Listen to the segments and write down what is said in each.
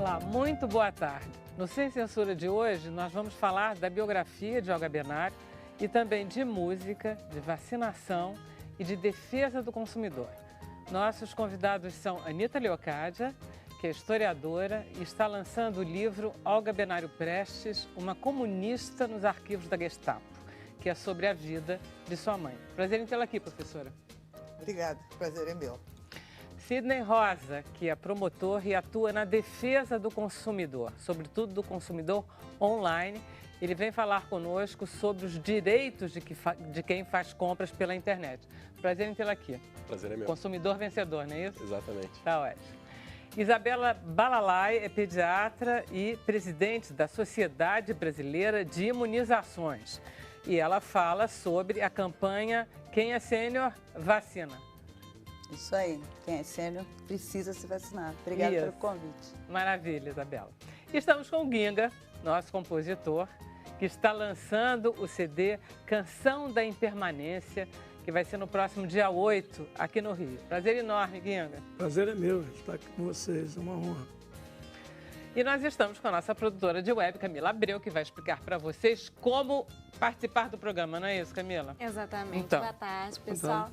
Olá, muito boa tarde. No Sem Censura de hoje, nós vamos falar da biografia de Olga Benário e também de música, de vacinação e de defesa do consumidor. Nossos convidados são Anita Leocádia, que é historiadora e está lançando o livro Olga Benário Prestes, uma comunista nos arquivos da Gestapo, que é sobre a vida de sua mãe. Prazer em tê-la aqui, professora. Obrigada, o prazer é meu. Sidney Rosa, que é promotor e atua na defesa do consumidor, sobretudo do consumidor online. Ele vem falar conosco sobre os direitos de quem faz compras pela internet. Prazer em tê-la aqui. Prazer é meu. Consumidor vencedor, não é isso? Exatamente. Tá ótimo. Isabela Balalai é pediatra e presidente da Sociedade Brasileira de Imunizações. E ela fala sobre a campanha Quem é Sênior, Vacina. Isso aí, quem é sênior precisa se vacinar. Obrigada pelo convite. Maravilha, Isabela. Estamos com o Ginga, nosso compositor, que está lançando o CD Canção da Impermanência, que vai ser no próximo dia 8, aqui no Rio. Prazer enorme, Ginga. Prazer é meu estar aqui com vocês, é uma honra. E nós estamos com a nossa produtora de web, Camila Abreu, que vai explicar para vocês como participar do programa, não é isso, Camila? Exatamente. Então. Boa tarde, pessoal.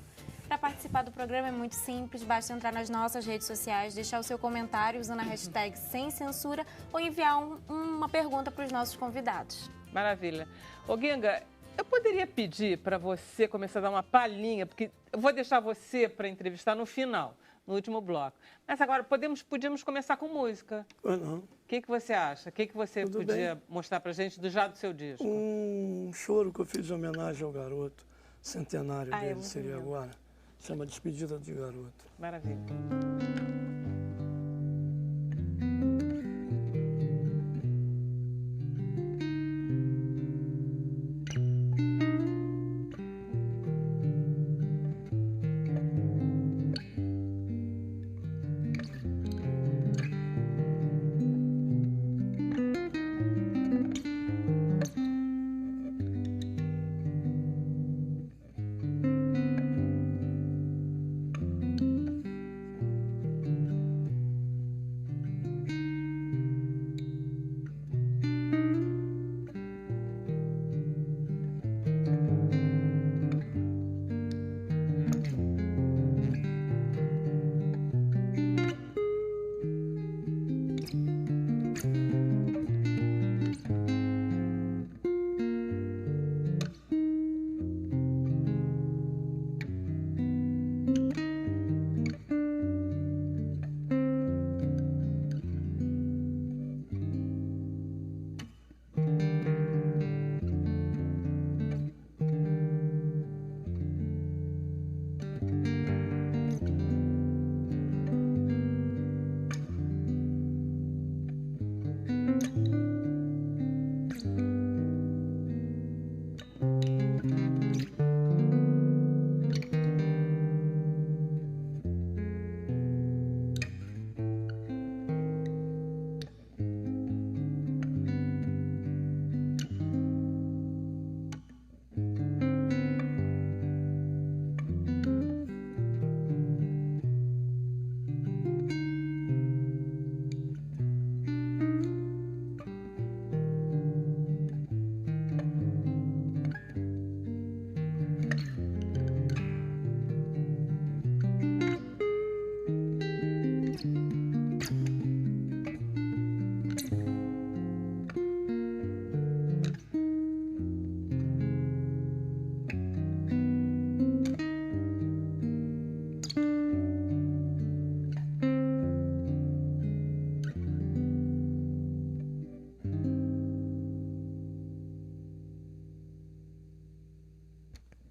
Para participar do programa é muito simples, basta entrar nas nossas redes sociais, deixar o seu comentário usando a hashtag Sem Censura ou enviar uma pergunta para os nossos convidados. Maravilha. Ô, Ginga, eu poderia pedir para você começar a dar uma palhinha, porque eu vou deixar você para entrevistar no final, no último bloco. Mas agora podíamos começar com música. Pois não. O que você acha? O que você Tudo podia bem. mostrar para a gente do seu disco? Um choro que eu fiz em homenagem ao garoto, centenário dele muito seria lindo. agora. Chama Despedida de Garoto. Maravilha.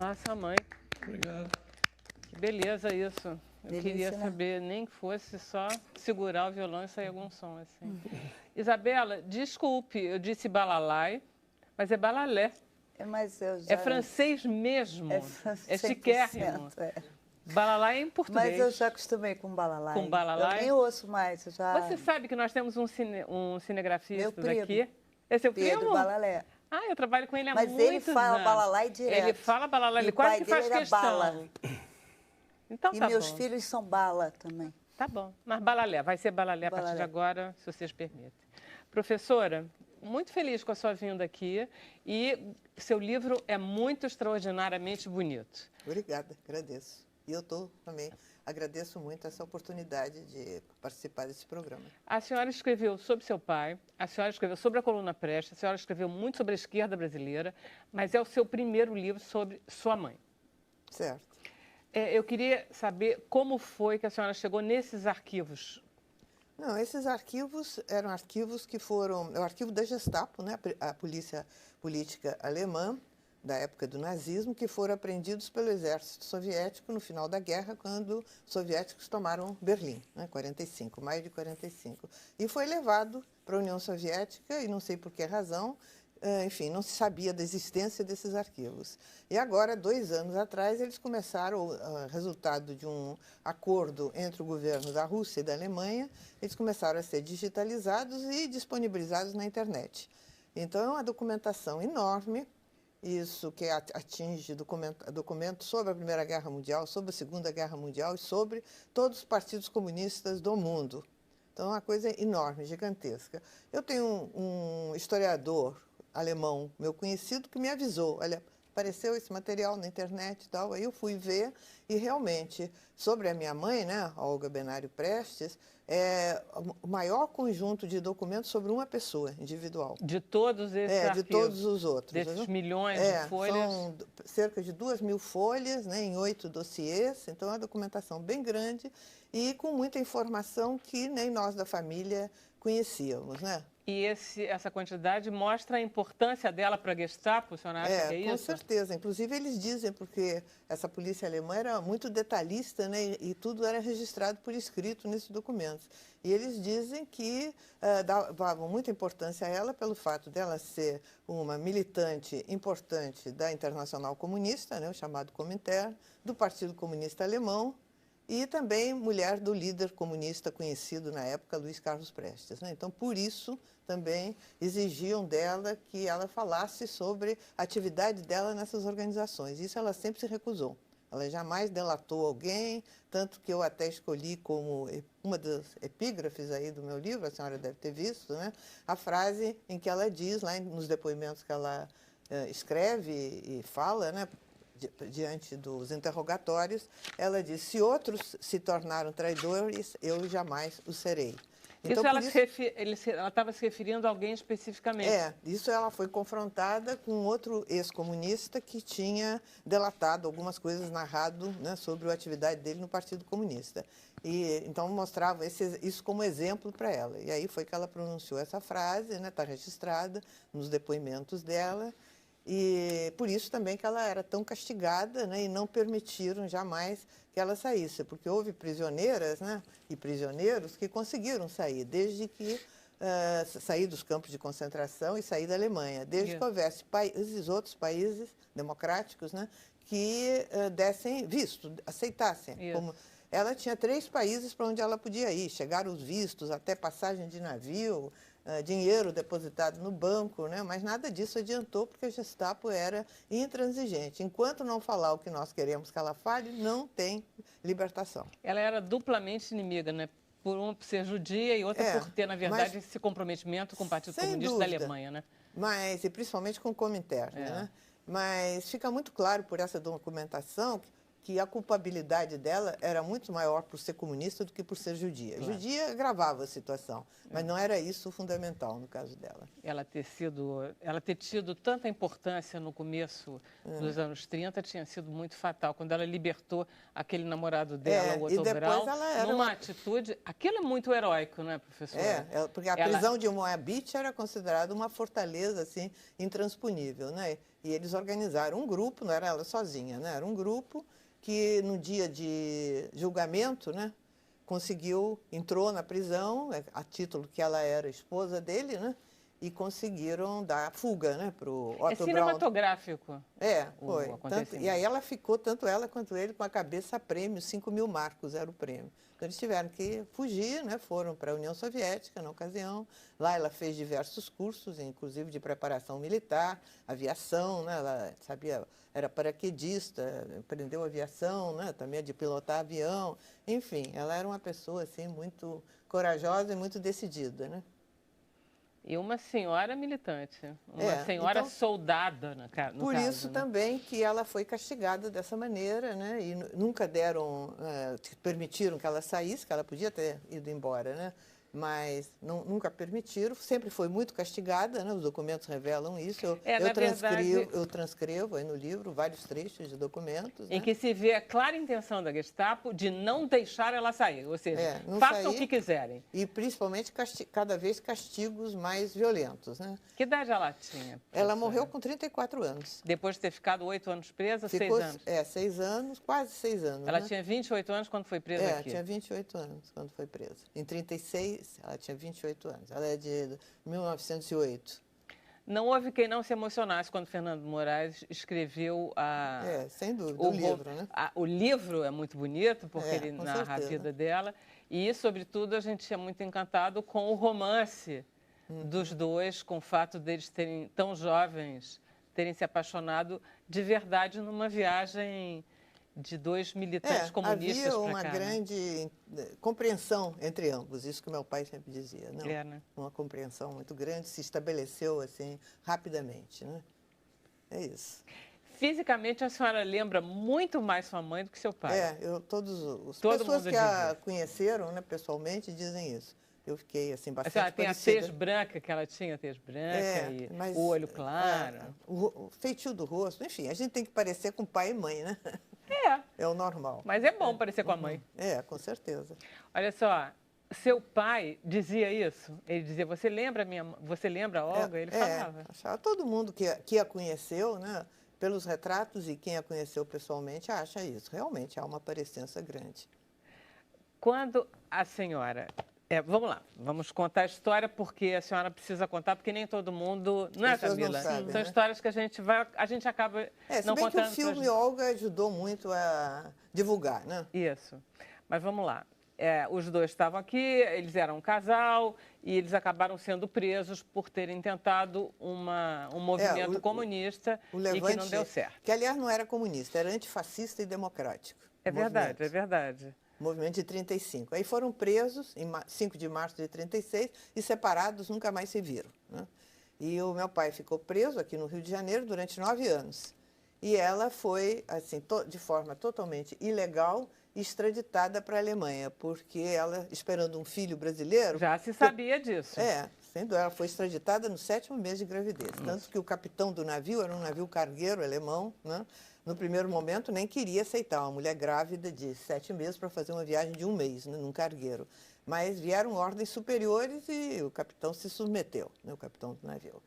Nossa mãe, Obrigado. que beleza isso. Eu Delícia, queria né? saber, nem que fosse só segurar o violão e sair algum som assim. Isabela, desculpe, eu disse balalai, mas é balalé. Mas eu já... É francês mesmo. É chiquérrimo. 100%, é. Balalai é em português. Mas eu já acostumei com balalai. Com balalai? Eu nem ouço mais, eu já... Você sabe que nós temos um cinegrafista Meu primo. daqui? É seu Pedro primo? Balalé. Ah, eu trabalho com ele há Mas muitos ele fala anos. balalai direto. Ele fala balalai, E ele o quase pai que dele faz era questão. bala. Então E tá meus bom. filhos são bala também. Tá bom, mas Balalé, vai ser Balalé a partir de agora, se vocês permitem. Professora, muito feliz com a sua vinda aqui e seu livro é muito extraordinariamente bonito. Obrigada, agradeço. E eu também agradeço muito essa oportunidade de participar desse programa. A senhora escreveu sobre seu pai, a senhora escreveu sobre a coluna Prestes, a senhora escreveu muito sobre a esquerda brasileira, mas é o seu primeiro livro sobre sua mãe. Certo. Eu queria saber como foi que a senhora chegou nesses arquivos. Não, esses arquivos eram arquivos que foram... É o arquivo da Gestapo, né, a polícia política alemã, da época do nazismo, que foram apreendidos pelo exército soviético no final da guerra, quando os soviéticos tomaram Berlim, né, 45, maio de 45. E foi levado para a União Soviética, e não sei por que razão, enfim, não se sabia da existência desses arquivos. E agora, 2 anos atrás, eles começaram, resultado de um acordo entre o governo da Rússia e da Alemanha, eles começaram a ser digitalizados e disponibilizados na internet. Então, é uma documentação enorme, isso que atinge documentos sobre a Primeira Guerra Mundial, sobre a Segunda Guerra Mundial e sobre todos os partidos comunistas do mundo. Então, é uma coisa enorme, gigantesca. Eu tenho um historiador alemão, meu conhecido, que me avisou, olha, apareceu esse material na internet e tal, aí eu fui ver e realmente, sobre a minha mãe, né, a Olga Benário Prestes, é o maior conjunto de documentos sobre uma pessoa individual. De todos esses arquivos? De todos os outros. Desses milhões de folhas? São cerca de 2.000 folhas, né, em 8 dossiês, então é uma documentação bem grande e com muita informação que nem nós da família conhecíamos, né? E essa quantidade mostra a importância dela para a Gestapo, a senhora acha que é isso? Com certeza. Inclusive, eles dizem, porque essa polícia alemã era muito detalhista, né, e tudo era registrado por escrito nesses documentos. E eles dizem que davam muita importância a ela pelo fato dela ser uma militante importante da Internacional Comunista, né, o chamado Comintern, do Partido Comunista Alemão, e também mulher do líder comunista conhecido na época, Luiz Carlos Prestes, né? Então, por isso, também exigiam dela que ela falasse sobre a atividade dela nessas organizações. Isso ela sempre se recusou. Ela jamais delatou alguém, tanto que eu até escolhi como uma das epígrafes aí do meu livro, a senhora deve ter visto, né? A frase em que ela diz, lá nos depoimentos que ela escreve e fala, né? Diante dos interrogatórios, ela diz, se outros se tornaram traidores, eu jamais o serei. Então, ela estava se referindo a alguém especificamente? Isso ela foi confrontada com outro ex-comunista que tinha delatado algumas coisas, narrado, né, sobre a atividade dele no Partido Comunista. E então mostrava isso como exemplo para ela. E aí foi que ela pronunciou essa frase, né, está registrada nos depoimentos dela. E por isso também que ela era tão castigada, né, e não permitiram jamais que ela saísse, porque houve prisioneiras, né, e prisioneiros que conseguiram sair, desde que sair dos campos de concentração e sair da Alemanha, desde que houvesse esses outros países democráticos, né, que dessem visto, aceitassem. Como ela tinha 3 países para onde ela podia ir, chegaram os vistos, até passagem de navio, dinheiro depositado no banco, né? Mas nada disso adiantou, porque a Gestapo era intransigente. Enquanto não falar o que nós queremos que ela fale, não tem libertação. Ela era duplamente inimiga, né? Por ser judia e outra por ter, na verdade, esse comprometimento com o Partido Comunista da Alemanha, né? Mas, e principalmente com o Comintern, né? Mas fica muito claro por essa documentação que a culpabilidade dela era muito maior por ser comunista do que por ser judia. Claro. Judia agravava a situação, mas não era isso o fundamental no caso dela. Ela ter tido tanta importância no começo dos anos 30 tinha sido muito fatal. Quando ela libertou aquele namorado dela, o Otto Braun, numa atitude... Aquilo é muito heróico, não é, professora? Porque a prisão de Moabit era considerada uma fortaleza assim, intransponível, né? E eles organizaram um grupo, não era ela sozinha, né? Era um grupo que no dia de julgamento, né, entrou na prisão, a título que ela era esposa dele, né, e conseguiram dar fuga, né, para o Otto É Braun. cinematográfico. Foi. E aí ela ficou, tanto ela quanto ele, com a cabeça a prêmio, 5.000 marcos era o prêmio. Então eles tiveram que fugir, né, foram para a União Soviética na ocasião. Lá ela fez diversos cursos, inclusive de preparação militar, aviação, né, ela sabia, era paraquedista, aprendeu aviação, né, também de pilotar avião. Enfim, ela era uma pessoa assim muito corajosa e muito decidida, né? E uma senhora militante, uma então, senhora soldada, no por caso, isso né? também que ela foi castigada dessa maneira, né? E nunca deram, permitiram que ela saísse, que ela podia ter ido embora, né? Mas nunca permitiram, sempre foi muito castigada, né? Os documentos revelam isso. Eu transcrevo aí no livro vários trechos de documentos. Em né? que se vê a clara intenção da Gestapo de não deixar ela sair, ou seja, façam o que quiserem. E principalmente cada vez castigos mais violentos. Né? Que idade ela tinha? Ela morreu com 34 anos. Depois de ter ficado 8 anos presa, Ficou, 6 anos? 6 anos, quase 6 anos. Ela né? tinha 28 anos quando foi presa aqui? Tinha 28 anos quando foi presa. Em 36, ela tinha 28 anos. Ela é de 1908. Não houve quem não se emocionasse quando Fernando Moraes escreveu sem dúvida, o livro, né? O livro é muito bonito, porque ele narra a vida dela. E, sobretudo, a gente é muito encantado com o romance dos dois, com o fato deles terem, tão jovens, terem se apaixonado de verdade numa viagem de dois militantes comunistas havia uma pra cá, grande compreensão entre ambos, isso que meu pai sempre dizia. Não? Né? Uma compreensão muito grande, se estabeleceu assim rapidamente. Né? É isso. Fisicamente, a senhora lembra muito mais sua mãe do que seu pai. As pessoas que a conheceram, né, pessoalmente dizem isso. Eu fiquei assim bastante parecida. Tem parecida. a tez branca, que ela tinha tez branca, e o olho claro. O feitio do rosto, enfim, a gente tem que parecer com pai e mãe, né? É o normal. Mas é bom parecer com a mãe. Com certeza. Olha só, seu pai dizia isso? Ele dizia, você lembra a Olga? Ele falava. Todo mundo que a conheceu, né, pelos retratos e quem a conheceu pessoalmente acha isso. Realmente há uma parecença grande. Quando a senhora... vamos lá, vamos contar a história, porque a senhora precisa contar, porque nem todo mundo... Não é, Camila? Não sabem, São histórias que a gente acaba não contando. Se bem que o filme Olga ajudou muito a divulgar, né? Isso. Mas vamos lá. Os dois estavam aqui, eles eram um casal e eles acabaram sendo presos por terem tentado um movimento comunista e que não deu certo. Que, aliás, não era comunista, era antifascista e democrático. É verdade. Movimento de 35. Aí foram presos em 5 de março de 36 e separados, nunca mais se viram. Né? E o meu pai ficou preso aqui no Rio de Janeiro durante 9 anos. E ela foi, assim, de forma totalmente ilegal, extraditada para a Alemanha, porque ela, esperando um filho brasileiro... Já se sabia disso. Sendo ela foi extraditada no 7º mês de gravidez. Tanto que o capitão do navio era um navio cargueiro alemão, né? No primeiro momento, nem queria aceitar uma mulher grávida de 7 meses para fazer uma viagem de 1 mês, né, num cargueiro. Mas vieram ordens superiores e o capitão se submeteu, né, o capitão do navio.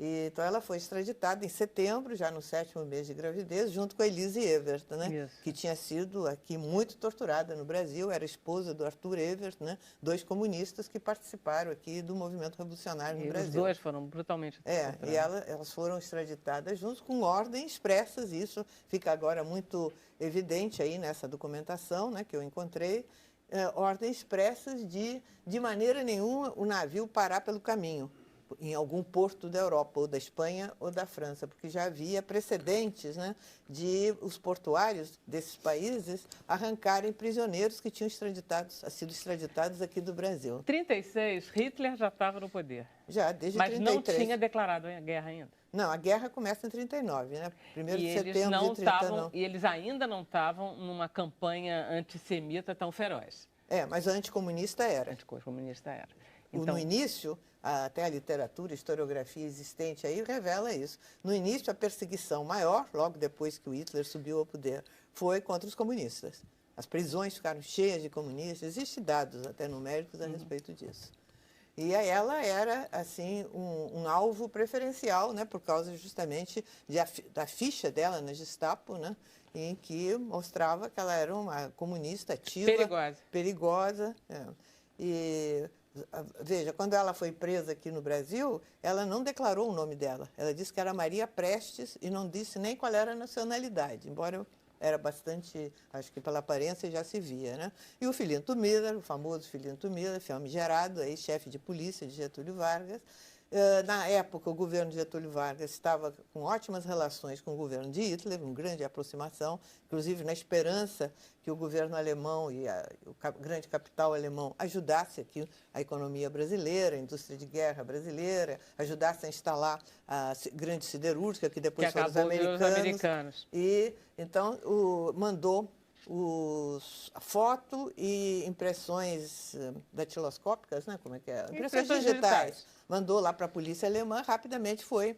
Então, ela foi extraditada em setembro, já no 7º mês de gravidez, junto com a Elise Evert, né, que tinha sido aqui muito torturada no Brasil, era esposa do Arthur Evert, né, 2 comunistas que participaram aqui do movimento revolucionário no Brasil. Os dois foram brutalmente torturados. E elas foram extraditadas juntos com ordens expressas, isso fica agora muito evidente aí nessa documentação, né, que eu encontrei, ordens expressas de maneira nenhuma o navio parar pelo caminho, em algum porto da Europa, ou da Espanha ou da França, porque já havia precedentes, né, de os portuários desses países arrancarem prisioneiros que tinham sido extraditados aqui do Brasil. Em 36, Hitler já estava no poder. Já, desde 33. Mas não tinha declarado a guerra ainda. Não, a guerra começa em 39, né? 1º de setembro de 39. E eles ainda não estavam numa campanha antissemita tão feroz. Mas anticomunista era. Anticomunista era. Então, no início, até a literatura, a historiografia existente aí revela isso. No início, a perseguição maior, logo depois que o Hitler subiu ao poder, foi contra os comunistas. As prisões ficaram cheias de comunistas, existem dados até numéricos a respeito disso. E aí ela era, assim, um alvo preferencial, né, por causa justamente da ficha dela na Gestapo, né, em que mostrava que ela era uma comunista ativa. Perigosa. Perigosa. E Veja, quando ela foi presa aqui no Brasil, ela não declarou o nome dela. Ela disse que era Maria Prestes e não disse nem qual era a nacionalidade, embora era bastante, acho que pela aparência já se via, né? E o Filinto Miller, o famoso Filinto Miller, famigerado, aí chefe de polícia de Getúlio Vargas. Na época, o governo de Getúlio Vargas estava com ótimas relações com o governo de Hitler, uma grande aproximação, inclusive na esperança que o governo alemão e o grande capital alemão ajudasse aqui a economia brasileira, a indústria de guerra brasileira, ajudasse a instalar a grande siderúrgica, que depois foram os americanos. E, então, mandou a foto e impressões datiloscópicas, né? Como é que é? Impressões digitais. Mandou lá para a polícia alemã, rapidamente foi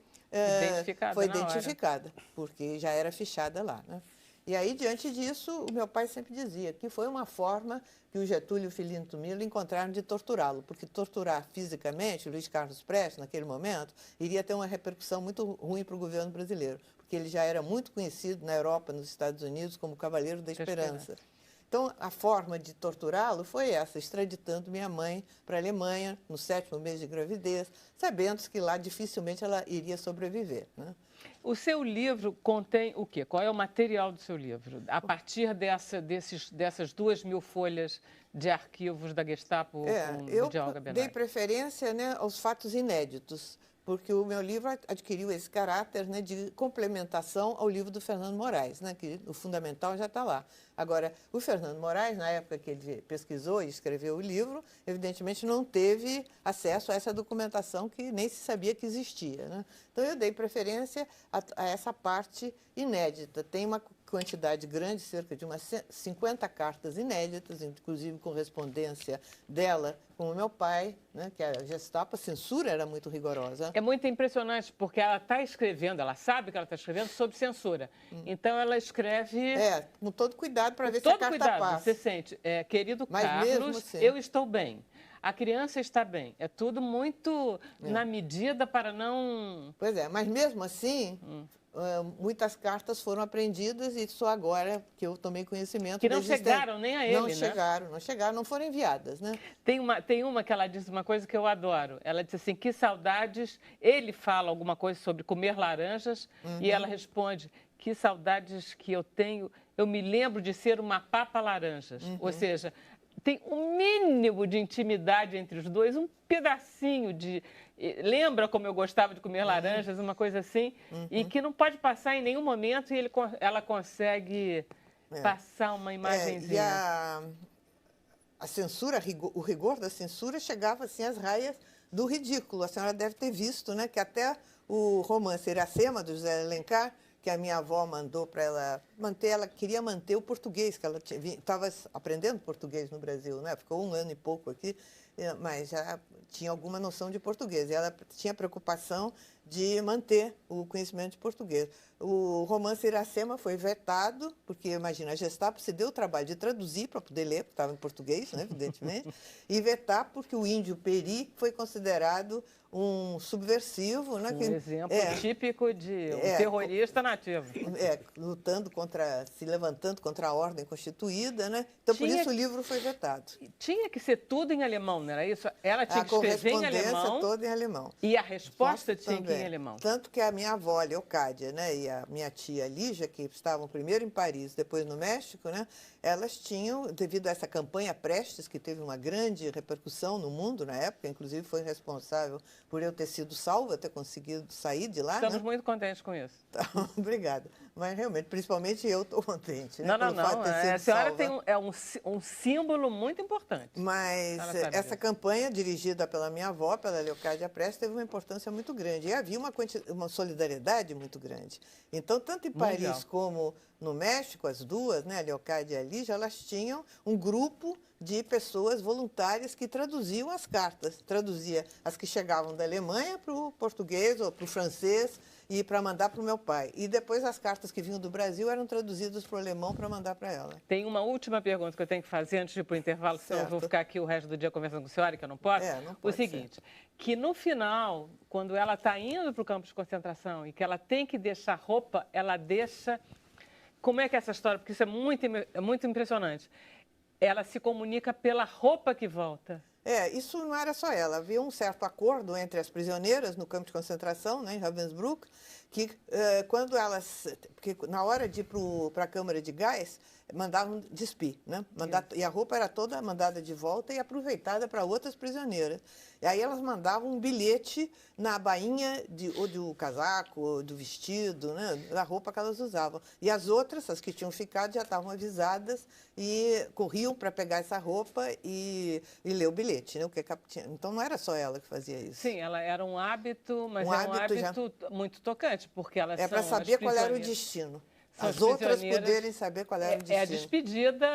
identificada, porque já era fichada lá, né? E aí, diante disso, o meu pai sempre dizia que foi uma forma que o Getúlio e o Filinto Miller encontraram de torturá-lo, porque torturar fisicamente o Luiz Carlos Prestes, naquele momento, iria ter uma repercussão muito ruim para o governo brasileiro, porque ele já era muito conhecido na Europa, nos Estados Unidos, como Cavaleiro da Esperança. Então, a forma de torturá-lo foi essa, extraditando minha mãe para a Alemanha, no 7º mês de gravidez, sabendo que lá dificilmente ela iria sobreviver, né? O seu livro contém o quê? Qual é o material do seu livro? A partir dessas 2.000 folhas de arquivos da Gestapo de Olga Benário? Eu dei preferência, né, aos fatos inéditos, porque o meu livro adquiriu esse caráter, né, de complementação ao livro do Fernando Moraes, né, que o fundamental já está lá. Agora, o Fernando Moraes, na época que ele pesquisou e escreveu o livro, evidentemente não teve acesso a essa documentação que nem se sabia que existia, né? Então, eu dei preferência a essa parte inédita. Tem uma quantidade grande, cerca de umas 50 cartas inéditas, inclusive correspondência dela com o meu pai, né, que a Gestapo, a censura era muito rigorosa. É muito impressionante, porque ela está escrevendo, ela sabe que ela está escrevendo sob censura. Então, ela escreve... com todo cuidado para ver se a carta passa. Você sente, querido Mas Carlos, assim, eu estou bem. A criança está bem. É tudo muito na medida para não... Pois é, mas mesmo assim... muitas cartas foram apreendidas e só agora que eu tomei conhecimento... Que não chegaram nem a ele, não chegaram, não foram enviadas, né? Tem uma que ela diz uma coisa que eu adoro. Ela diz assim, que saudades... Ele fala alguma coisa sobre comer laranjas e ela responde, que saudades que eu tenho... Eu me lembro de ser uma papa laranjas. Ou seja, tem um mínimo de intimidade entre os dois, um pedacinho de... Lembra como eu gostava de comer laranjas, uma coisa assim, e que não pode passar em nenhum momento e ela consegue passar uma imagenzinha. E a censura, o rigor da censura chegava assim às raias do ridículo. A senhora deve ter visto, né, que até o romance Iracema, do José Alencar, que a minha avó mandou para ela manter, ela queria manter o português, que ela estava aprendendo português no Brasil, né? Ficou 1 ano e pouco aqui, mas já tinha alguma noção de português. E ela tinha preocupação de manter o conhecimento de português. O romance Iracema foi vetado, porque, imagina, a Gestapo se deu o trabalho de traduzir para poder ler, porque estava em português, né, evidentemente, e vetar porque o índio Peri foi considerado um subversivo, né? Um exemplo típico de um terrorista nativo. Se levantando contra a ordem constituída, né? Então, por isso o livro foi vetado. Tinha que ser tudo em alemão, não era isso? Ela tinha que escrever em alemão. A correspondência toda em alemão. E a resposta tinha que ir em alemão. Tanto que a minha avó, Leocádia, né, e a minha tia Lígia, que estavam primeiro em Paris, depois no México, né, elas tinham, devido a essa campanha Prestes, que teve uma grande repercussão no mundo na época, inclusive foi responsável por eu ter sido salva, ter conseguido sair de lá. Estamos muito contentes com isso. Então, obrigada. Mas realmente, principalmente eu estou contente. Né, não. A senhora tem um símbolo muito importante. Mas essa campanha, dirigida pela minha avó, pela Leocádia Prestes, teve uma importância muito grande. E havia uma solidariedade muito grande. Então, tanto em Paris como no México, as duas, né, a Leocádia e a Lígia, elas tinham um grupo de pessoas voluntárias que traduziam as cartas. Traduzia as que chegavam da Alemanha para o português ou para o francês e para mandar para o meu pai. E depois as cartas que vinham do Brasil eram traduzidas para o alemão para mandar para ela. Tem uma última pergunta que eu tenho que fazer antes de ir para o intervalo, senão eu vou ficar aqui o resto do dia conversando com a senhora, que eu não posso. Não pode o seguinte, que no final, quando ela está indo para o campo de concentração e que ela tem que deixar roupa, ela deixa... Como é que é essa história? Porque isso é muito impressionante. Ela se comunica pela roupa que volta. Isso não era só ela. Havia um certo acordo entre as prisioneiras no campo de concentração, né, em Ravensbrück, que quando elas... Porque na hora de ir para a câmara de gás, mandavam despir, né? E a roupa era toda mandada de volta e aproveitada para outras prisioneiras. E aí elas mandavam um bilhete na bainha ou do casaco, ou do vestido, né? Da roupa que elas usavam. E as outras, as que tinham ficado, já estavam avisadas e corriam para pegar essa roupa e ler o bilhete, né? Então não era só ela que fazia isso. Sim, ela era um hábito, mas era um hábito muito tocante, porque elas são para saber qual era o destino. As outras poderem saber qual era o destino. É a despedida,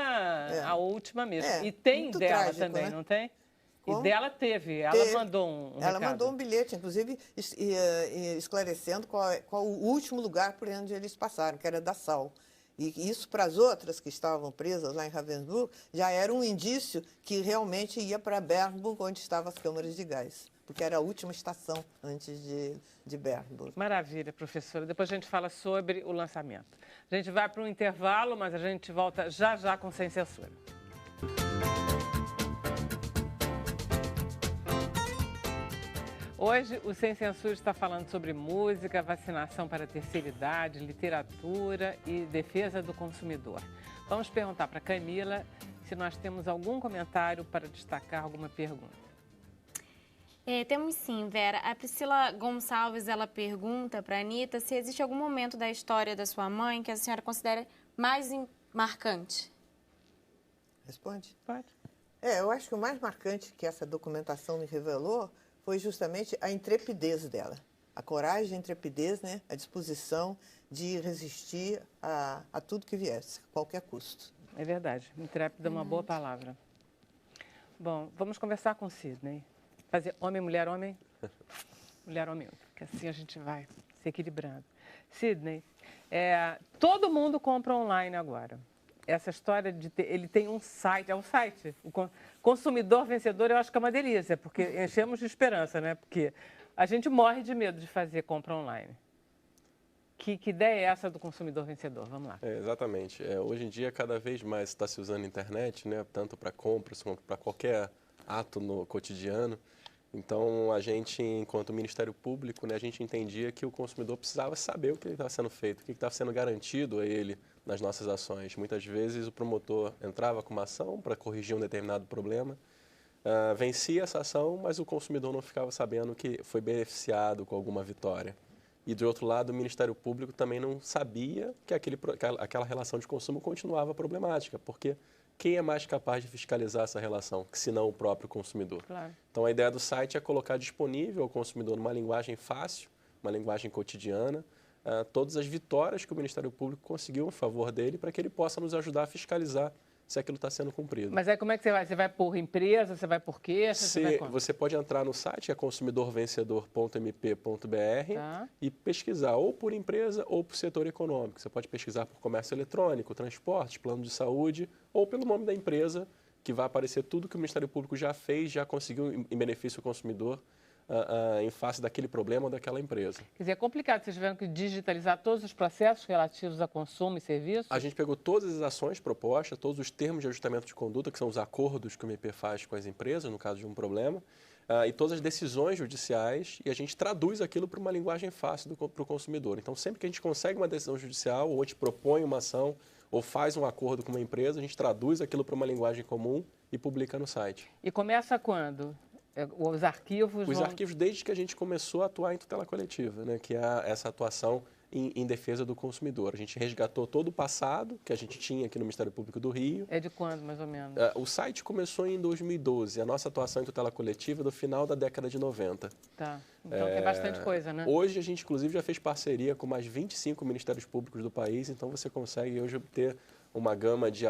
a última mesmo. E tem dela trágico, também, né? Não tem? Como? E dela teve. Ela mandou um Ela recado. mandou um bilhete, inclusive esclarecendo qual o último lugar por onde eles passaram, que era Dachau. E isso, para as outras que estavam presas lá em Ravensbrück, já era um indício que realmente ia para Bernburg, onde estavam as câmaras de gás, porque era a última estação antes de Bernburg. Maravilha, professora. Depois a gente fala sobre o lançamento. A gente vai para um intervalo, mas a gente volta já já com Sem Censura. Hoje, o Sem Censura está falando sobre música, vacinação para a terceira idade, literatura e defesa do consumidor. Vamos perguntar para a Camila se nós temos algum comentário para destacar alguma pergunta. Temos sim, Vera. A Priscila Gonçalves, ela pergunta para a Anitta se existe algum momento da história da sua mãe que a senhora considera mais marcante. Responde? Pode. Eu acho que o mais marcante que essa documentação me revelou foi justamente a intrepidez dela. A coragem, a intrepidez, né? A disposição de resistir a tudo que viesse, a qualquer custo. É verdade. Intrépida é uma boa palavra. Bom, vamos conversar com o Sidney. Fazer homem, mulher, homem, que assim a gente vai se equilibrando. Sidney, todo mundo compra online agora. Essa história de ele tem um site, o Consumidor Vencedor, eu acho que é uma delícia, porque enchemos de esperança, né? Porque a gente morre de medo de fazer compra online. Que ideia é essa do Consumidor Vencedor? Vamos lá. Exatamente. Hoje em dia, cada vez mais está se usando a internet, né? Tanto para compras quanto para qualquer ato no cotidiano. Então, a gente, enquanto Ministério Público, né, a gente entendia que o consumidor precisava saber o que estava sendo feito, o que estava sendo garantido a ele nas nossas ações. Muitas vezes, o promotor entrava com uma ação para corrigir um determinado problema, vencia essa ação, mas o consumidor não ficava sabendo que foi beneficiado com alguma vitória. E, do outro lado, o Ministério Público também não sabia que aquela relação de consumo continuava problemática, porque quem é mais capaz de fiscalizar essa relação, se não o próprio consumidor? Claro. Então, a ideia do site é colocar disponível ao consumidor, numa linguagem fácil, uma linguagem cotidiana, todas as vitórias que o Ministério Público conseguiu em favor dele, para que ele possa nos ajudar a fiscalizar se aquilo está sendo cumprido. Mas aí como é que você vai? Você vai por empresa, você vai por queixa? Você pode entrar no site, consumidorvencedor.mp.br, e pesquisar ou por empresa ou por setor econômico. Você pode pesquisar por comércio eletrônico, transportes, plano de saúde, ou pelo nome da empresa, que vai aparecer tudo que o Ministério Público já fez, já conseguiu em benefício do consumidor, em face daquele problema ou daquela empresa. Quer dizer, é complicado, vocês tiveram que digitalizar todos os processos relativos a consumo e serviço? A gente pegou todas as ações propostas, todos os termos de ajustamento de conduta, que são os acordos que o MP faz com as empresas, no caso de um problema, e todas as decisões judiciais, e a gente traduz aquilo para uma linguagem fácil para o consumidor. Então, sempre que a gente consegue uma decisão judicial, ou a gente propõe uma ação, ou faz um acordo com uma empresa, a gente traduz aquilo para uma linguagem comum e publica no site. E começa quando? Os arquivos arquivos desde que a gente começou a atuar em tutela coletiva, né, que é essa atuação em defesa do consumidor. A gente resgatou todo o passado que a gente tinha aqui no Ministério Público do Rio. É de quando, mais ou menos? O site começou em 2012. A nossa atuação em tutela coletiva é do final da década de 90. Tá. Então tem bastante coisa, né? Hoje a gente, inclusive, já fez parceria com mais 25 Ministérios Públicos do país, então você consegue hoje obter uma gama de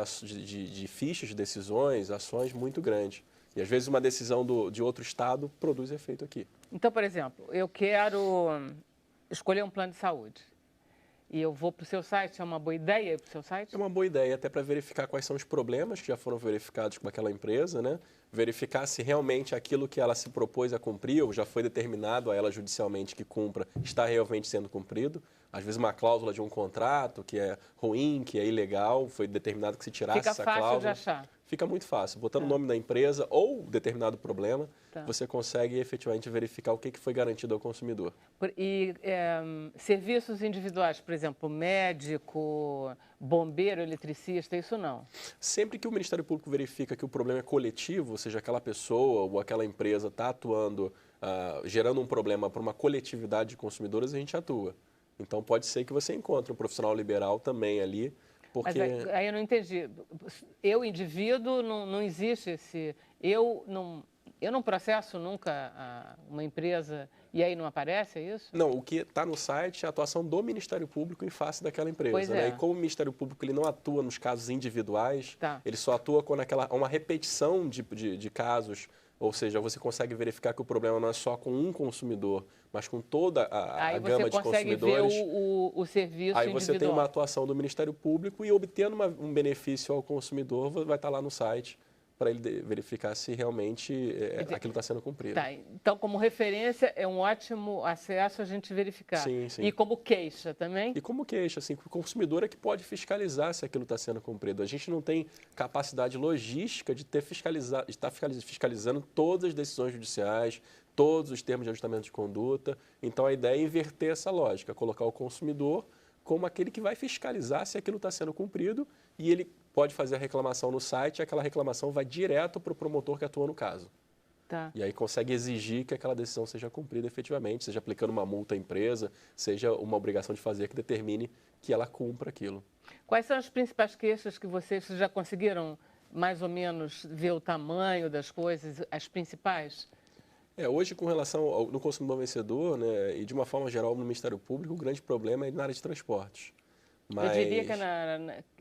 fichas de decisões, ações muito grande. E, às vezes, uma decisão de outro estado produz efeito aqui. Então, por exemplo, eu quero escolher um plano de saúde. E eu vou para o seu site, é uma boa ideia ir para o seu site? É uma boa ideia, até para verificar quais são os problemas que já foram verificados com aquela empresa, né? Verificar se realmente aquilo que ela se propôs a cumprir, ou já foi determinado a ela judicialmente que cumpra, está realmente sendo cumprido. Às vezes uma cláusula de um contrato que é ruim, que é ilegal, foi determinado que se tirasse essa cláusula. Fica fácil de achar. fica muito fácil. Botando o nome da empresa ou determinado problema, Tá. você consegue efetivamente verificar o que foi garantido ao consumidor. E serviços individuais, por exemplo, médico, bombeiro, eletricista, isso não? Sempre que o Ministério Público verifica que o problema é coletivo, ou seja, aquela pessoa ou aquela empresa está atuando, gerando um problema para uma coletividade de consumidores, a gente atua. Então, pode ser que você encontre um profissional liberal também ali, porque... Mas aí eu não entendi. Eu, indivíduo, não existe esse... Eu não processo nunca uma empresa e aí não aparece, é isso? Não, o que está no site é a atuação do Ministério Público em face daquela empresa. Pois Né? é. E como o Ministério Público ele não atua nos casos individuais, Tá. ele só atua quando uma repetição de casos, ou seja, você consegue verificar que o problema não é só com um consumidor, mas com toda a gama de consumidores. Aí você consegue ver o serviço Aí individual. você tem uma atuação do Ministério Público e obtendo um benefício ao consumidor, vai estar lá no site para ele verificar se realmente aquilo está sendo cumprido. Tá, então, como referência, é um ótimo acesso a gente verificar. Sim, sim. E como queixa também? E como queixa, assim, o consumidor é que pode fiscalizar se aquilo está sendo cumprido. A gente não tem capacidade logística de estar fiscalizando todas as decisões judiciais, todos os termos de ajustamento de conduta. Então, a ideia é inverter essa lógica, colocar o consumidor como aquele que vai fiscalizar se aquilo está sendo cumprido e ele pode fazer a reclamação no site e aquela reclamação vai direto para o promotor que atua no caso. Tá. E aí consegue exigir que aquela decisão seja cumprida efetivamente, seja aplicando uma multa à empresa, seja uma obrigação de fazer que determine que ela cumpra aquilo. Quais são as principais queixas que vocês já conseguiram mais ou menos ver o tamanho das coisas, as principais? Hoje, com relação no consumidor vencedor, né, e de uma forma geral no Ministério Público, o grande problema é na área de transportes. Mas...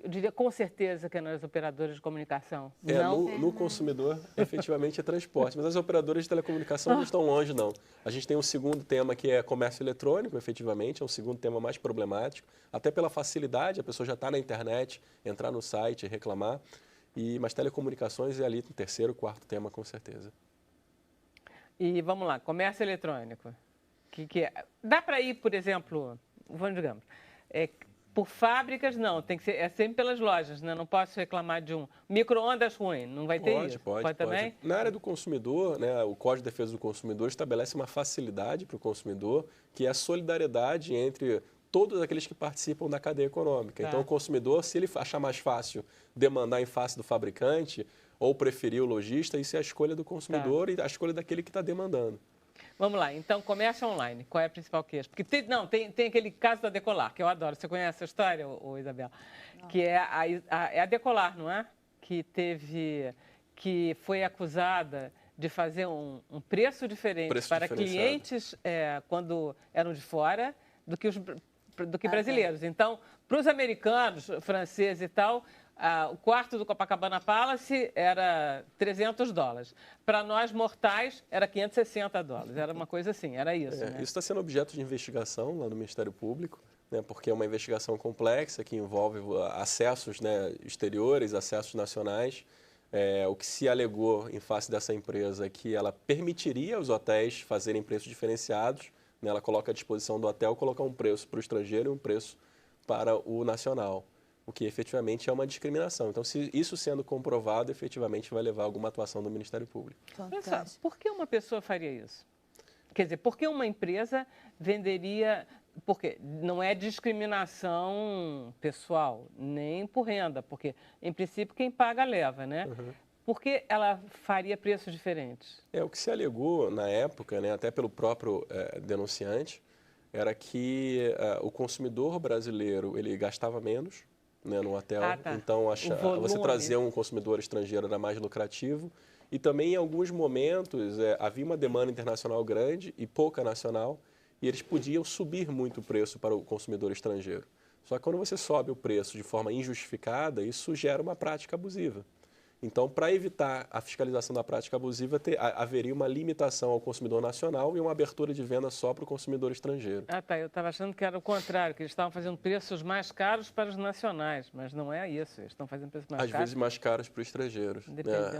Eu diria com certeza que é nas operadoras de comunicação. No consumidor, efetivamente, é transporte. Mas as operadoras de telecomunicação não estão longe, não. A gente tem um segundo tema que é comércio eletrônico, efetivamente, é um segundo tema mais problemático. Até pela facilidade, a pessoa já está na internet, entrar no site e reclamar. Mas telecomunicações é ali no terceiro, quarto tema, com certeza. E vamos lá, comércio eletrônico. Que é? Dá para ir, por exemplo, digamos, por fábricas, não, tem que ser, é sempre pelas lojas, né? Não posso reclamar de um micro-ondas ruim, não vai ter isso. Pode também? Na área do consumidor, né, o Código de Defesa do Consumidor estabelece uma facilidade para o consumidor, que é a solidariedade entre todos aqueles que participam da cadeia econômica. Então, o consumidor, se ele achar mais fácil demandar em face do fabricante ou preferir o lojista, isso é a escolha do consumidor e a escolha daquele que está demandando. Vamos lá, então, comércio online, qual é a principal queixa? Porque tem aquele caso da Decolar, que eu adoro. Você conhece a história, Isabela? Não. Que é a Decolar, não é? Que foi acusada de fazer um preço diferente para clientes quando eram de fora do que brasileiros. Então, para os americanos, franceses e tal, o quarto do Copacabana Palace era $300. Para nós, mortais, era $560. Era uma coisa assim, era isso. Né? Isso está sendo objeto de investigação lá no Ministério Público, né, porque é uma investigação complexa que envolve acessos, né, exteriores, acessos nacionais. O que se alegou em face dessa empresa é que ela permitiria aos hotéis fazerem preços diferenciados. Né, ela coloca à disposição do hotel colocar um preço para o estrangeiro e um preço para o nacional, o que efetivamente é uma discriminação. Então, se isso sendo comprovado, efetivamente vai levar a alguma atuação do Ministério Público. Olha só, por que uma pessoa faria isso? Quer dizer, por que uma empresa venderia... Porque não é discriminação pessoal, nem por renda, porque, em princípio, quem paga leva, né? Uhum. Por que ela faria preços diferentes? O que se alegou na época, né, até pelo próprio denunciante, era que o consumidor brasileiro ele gastava menos, né, no hotel. Então, você trazer um consumidor estrangeiro era mais lucrativo. E também, em alguns momentos, havia uma demanda internacional grande e pouca nacional, e eles podiam subir muito o preço para o consumidor estrangeiro. Só que quando você sobe o preço de forma injustificada, isso gera uma prática abusiva. Então, para evitar a fiscalização da prática abusiva, haveria uma limitação ao consumidor nacional e uma abertura de venda só para o consumidor estrangeiro. Eu estava achando que era o contrário, que eles estavam fazendo preços mais caros para os nacionais, mas não é isso, eles estão fazendo preços mais caros. Às vezes mais caros para os estrangeiros.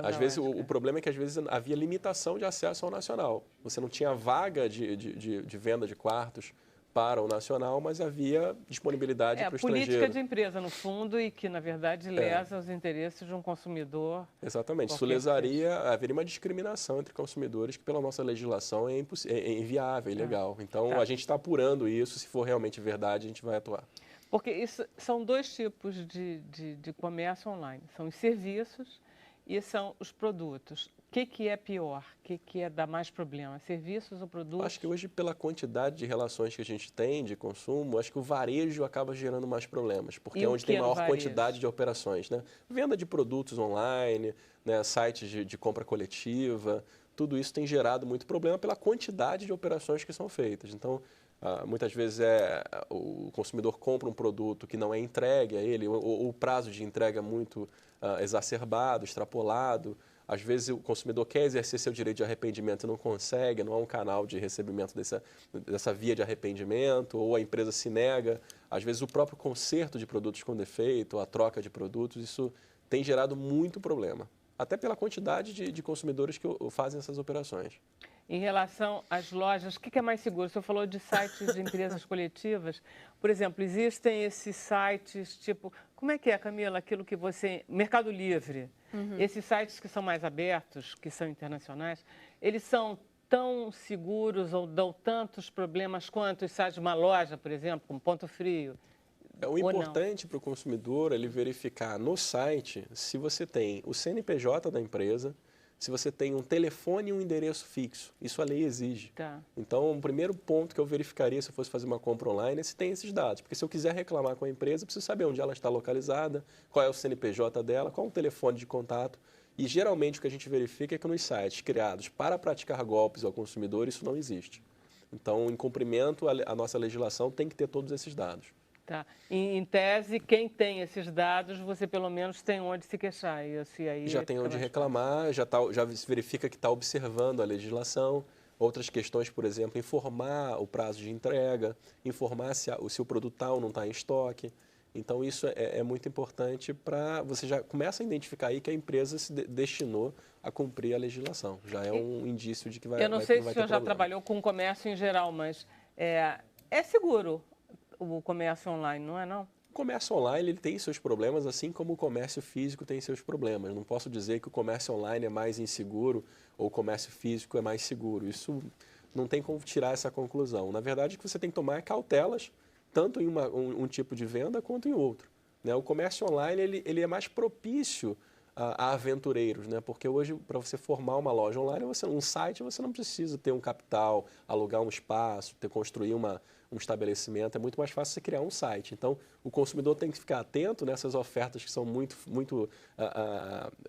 Às vezes, o problema é que às vezes havia limitação de acesso ao nacional. Você não tinha vaga de venda de quartos para o nacional, mas havia disponibilidade para o estrangeiro. Política de empresa, no fundo, e que, na verdade, lesa os interesses de um consumidor. Exatamente. Isso haveria uma discriminação entre consumidores que, pela nossa legislação, é inviável, ilegal. Então, a gente está apurando isso. Se for realmente verdade, a gente vai atuar. Porque isso, são dois tipos de comércio online. São os serviços e são os produtos. O que é pior? O que dá mais problema? Serviços ou produtos? Acho que hoje, pela quantidade de relações que a gente tem de consumo, acho que o varejo acaba gerando mais problemas, porque é onde tem maior quantidade de operações, né? Venda de produtos online, né? Sites de compra coletiva, tudo isso tem gerado muito problema pela quantidade de operações que são feitas. Então, muitas vezes o consumidor compra um produto que não é entregue a ele, ou o prazo de entrega é muito exacerbado, extrapolado. Às vezes o consumidor quer exercer seu direito de arrependimento e não consegue, não há um canal de recebimento dessa via de arrependimento, ou a empresa se nega. Às vezes o próprio conserto de produtos com defeito, a troca de produtos, isso tem gerado muito problema. Até pela quantidade de consumidores que fazem essas operações. Em relação às lojas, o que é mais seguro? O senhor falou de sites de empresas coletivas. Por exemplo, existem esses sites tipo... Como é que é, Camila, aquilo que você... Mercado Livre. Esses sites que são mais abertos, que são internacionais, eles são tão seguros ou dão tantos problemas quanto os sites de uma loja, por exemplo, como Ponto Frio? O importante para o consumidor é ele verificar no site se você tem o CNPJ da empresa, se você tem um telefone e um endereço fixo. Isso a lei exige. Tá. Então, o primeiro ponto que eu verificaria se eu fosse fazer uma compra online é se tem esses dados. Porque se eu quiser reclamar com a empresa, eu preciso saber onde ela está localizada, qual é o CNPJ dela, qual é o telefone de contato. E, geralmente, o que a gente verifica é que nos sites criados para praticar golpes ao consumidor, isso não existe. Então, em cumprimento à nossa legislação, tem que ter todos esses dados. Tá. Em tese, quem tem esses dados, você pelo menos tem onde se queixar. Já tem onde reclamar, já se verifica que está observando a legislação. Outras questões, por exemplo, informar o prazo de entrega, informar se o produto tal ou não está em estoque. Então, isso é muito importante para você já começa a identificar aí que a empresa se destinou a cumprir a legislação. Já é um indício de que vai ter problema. Eu não sei se o senhor já trabalhou com comércio em geral, mas é seguro o comércio online, não é não? O comércio online ele tem seus problemas, assim como o comércio físico tem seus problemas. Não posso dizer que o comércio online é mais inseguro ou o comércio físico é mais seguro. Isso não tem como tirar essa conclusão. Na verdade, o que você tem que tomar é cautelas, tanto em um tipo de venda quanto em outro. Né? O comércio online ele é mais propício a aventureiros, né? Porque hoje, para você formar uma loja online, um site, você não precisa ter um capital, alugar um espaço, construir um estabelecimento. É muito mais fácil você criar um site. Então, o consumidor tem que ficar atento nessas ofertas que são muito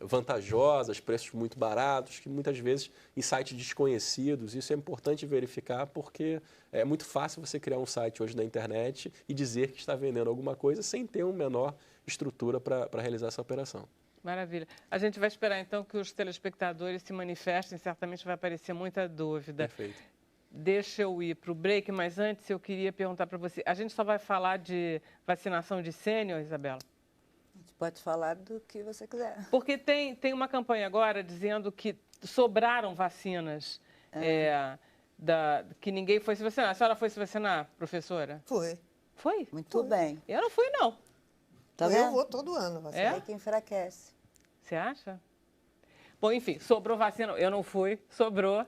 vantajosas, preços muito baratos, que muitas vezes em sites desconhecidos. Isso é importante verificar porque é muito fácil você criar um site hoje na internet e dizer que está vendendo alguma coisa sem ter uma menor estrutura para realizar essa operação. Maravilha. A gente vai esperar, então, que os telespectadores se manifestem. Certamente vai aparecer muita dúvida. Perfeito. Deixa eu ir para o break, mas antes eu queria perguntar para você. A gente só vai falar de vacinação de sênior, Isabela? A gente pode falar do que você quiser. Porque tem uma campanha agora dizendo que sobraram vacinas, que ninguém foi se vacinar. A senhora foi se vacinar, professora? Foi. Foi? Muito bem. Eu não fui, não. Tá vendo? Eu vou todo ano vacinar. É que enfraquece. Você acha? Bom, enfim, sobrou vacina. Eu não fui, sobrou.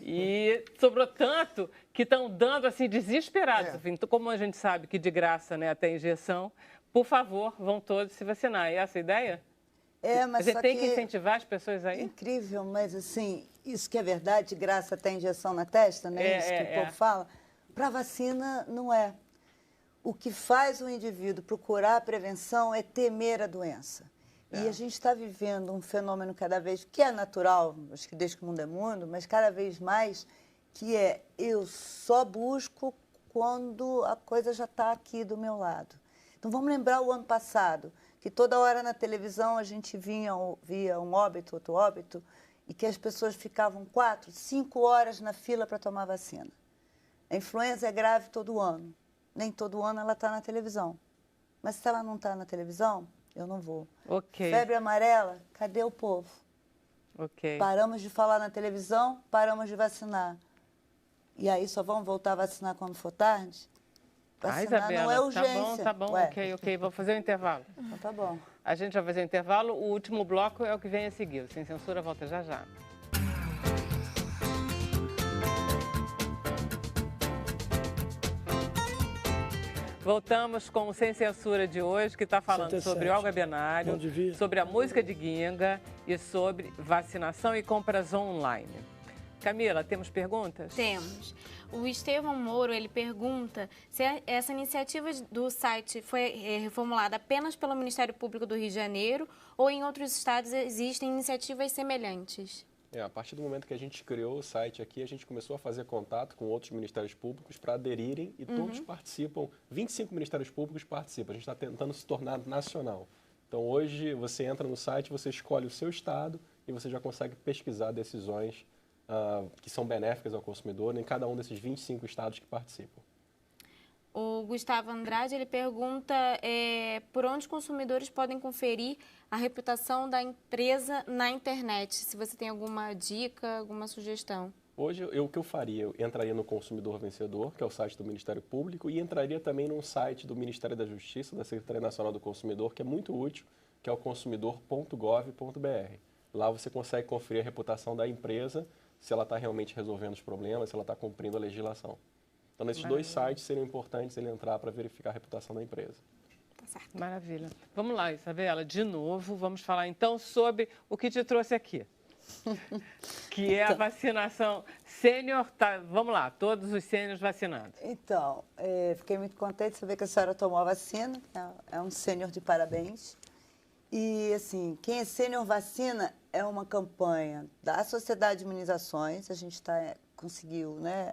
E sobrou tanto que estão dando, assim, desesperados. Enfim, então, como a gente sabe que de graça, né, até injeção, por favor, vão todos se vacinar. É essa a ideia? Mas você tem que incentivar as pessoas aí? Incrível, mas assim, isso que é verdade, de graça até injeção na testa, né? Isso que o povo fala. Para vacina, não é. O que faz o indivíduo procurar a prevenção é temer a doença. E a gente está vivendo um fenômeno cada vez, que é natural, acho que desde que o mundo é mundo, mas cada vez mais, que é eu só busco quando a coisa já está aqui do meu lado. Então vamos lembrar o ano passado, que toda hora na televisão a gente via um óbito, outro óbito, e que as pessoas ficavam 4, 5 horas na fila para tomar vacina. A influenza é grave todo ano. Nem todo ano ela está na televisão. Mas se ela não está na televisão, eu não vou. Ok. Febre amarela, cadê o povo? Ok. Paramos de falar na televisão, paramos de vacinar. E aí só vão voltar a vacinar quando for tarde? Vacinar Isabela, não é urgência. Tá bom, Ué. ok. Vou fazer o intervalo. Então tá bom. A gente vai fazer o intervalo. O último bloco é o que vem a seguir. O Sem Censura volta já já. Voltamos com o Sem Censura de hoje, que está falando 77. sobre Olga Benário, sobre a música de Ginga e sobre vacinação e compras online. Camila, temos perguntas? Temos. O Estevão Moro, ele pergunta se essa iniciativa do site foi reformulada apenas pelo Ministério Público do Rio de Janeiro ou em outros estados existem iniciativas semelhantes. A partir do momento que a gente criou o site aqui, a gente começou a fazer contato com outros ministérios públicos para aderirem e todos participam. 25 ministérios públicos participam. A gente está tentando se tornar nacional. Então, hoje, você entra no site, você escolhe o seu estado e você já consegue pesquisar decisões que são benéficas ao consumidor em cada um desses 25 estados que participam. O Gustavo Andrade, ele pergunta por onde os consumidores podem conferir a reputação da empresa na internet. Se você tem alguma dica, alguma sugestão. Hoje, o que eu faria? Eu entraria no Consumidor Vencedor, que é o site do Ministério Público, e entraria também no site do Ministério da Justiça, da Secretaria Nacional do Consumidor, que é muito útil, que é o consumidor.gov.br. Lá você consegue conferir a reputação da empresa, se ela está realmente resolvendo os problemas, se ela está cumprindo a legislação. Então, nesses dois sites seriam importantes ele entrar para verificar a reputação da empresa. Tá certo. Maravilha. Vamos lá, Isabela, de novo, vamos falar então sobre o que te trouxe aqui. Que é a vacinação sênior. Vamos lá, todos os sêniores vacinados. Então, fiquei muito contente de saber que a senhora tomou a vacina. É um sênior de parabéns. E, assim, quem é sênior vacina é uma campanha da Sociedade de Imunizações. A gente conseguiu, né?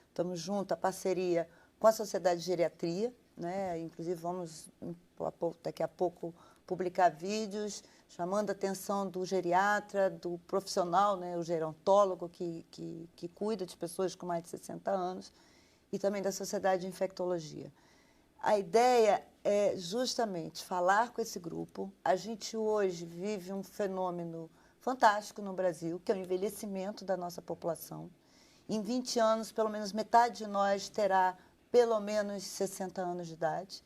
Estamos juntos, a parceria com a Sociedade de Geriatria, né? Inclusive, vamos, daqui a pouco, publicar vídeos chamando a atenção do geriatra, do profissional, né? O gerontólogo que cuida de pessoas com mais de 60 anos, e também da Sociedade de Infectologia. A ideia é justamente falar com esse grupo. A gente hoje vive um fenômeno fantástico no Brasil, que é o envelhecimento da nossa população. Em 20 anos, pelo menos metade de nós terá pelo menos 60 anos de idade.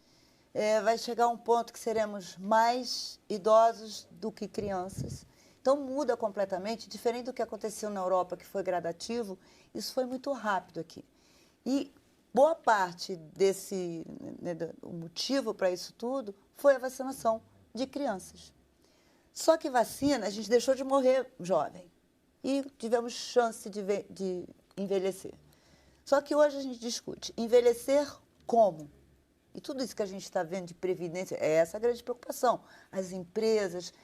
Vai chegar um ponto que seremos mais idosos do que crianças. Então, muda completamente, diferente do que aconteceu na Europa, que foi gradativo, isso foi muito rápido aqui. E boa parte o motivo para isso tudo foi a vacinação de crianças. Só que vacina, a gente deixou de morrer jovem e tivemos chance de envelhecer. Só que hoje a gente discute envelhecer como? E tudo isso que a gente está vendo de previdência, é essa a grande preocupação. As empresas,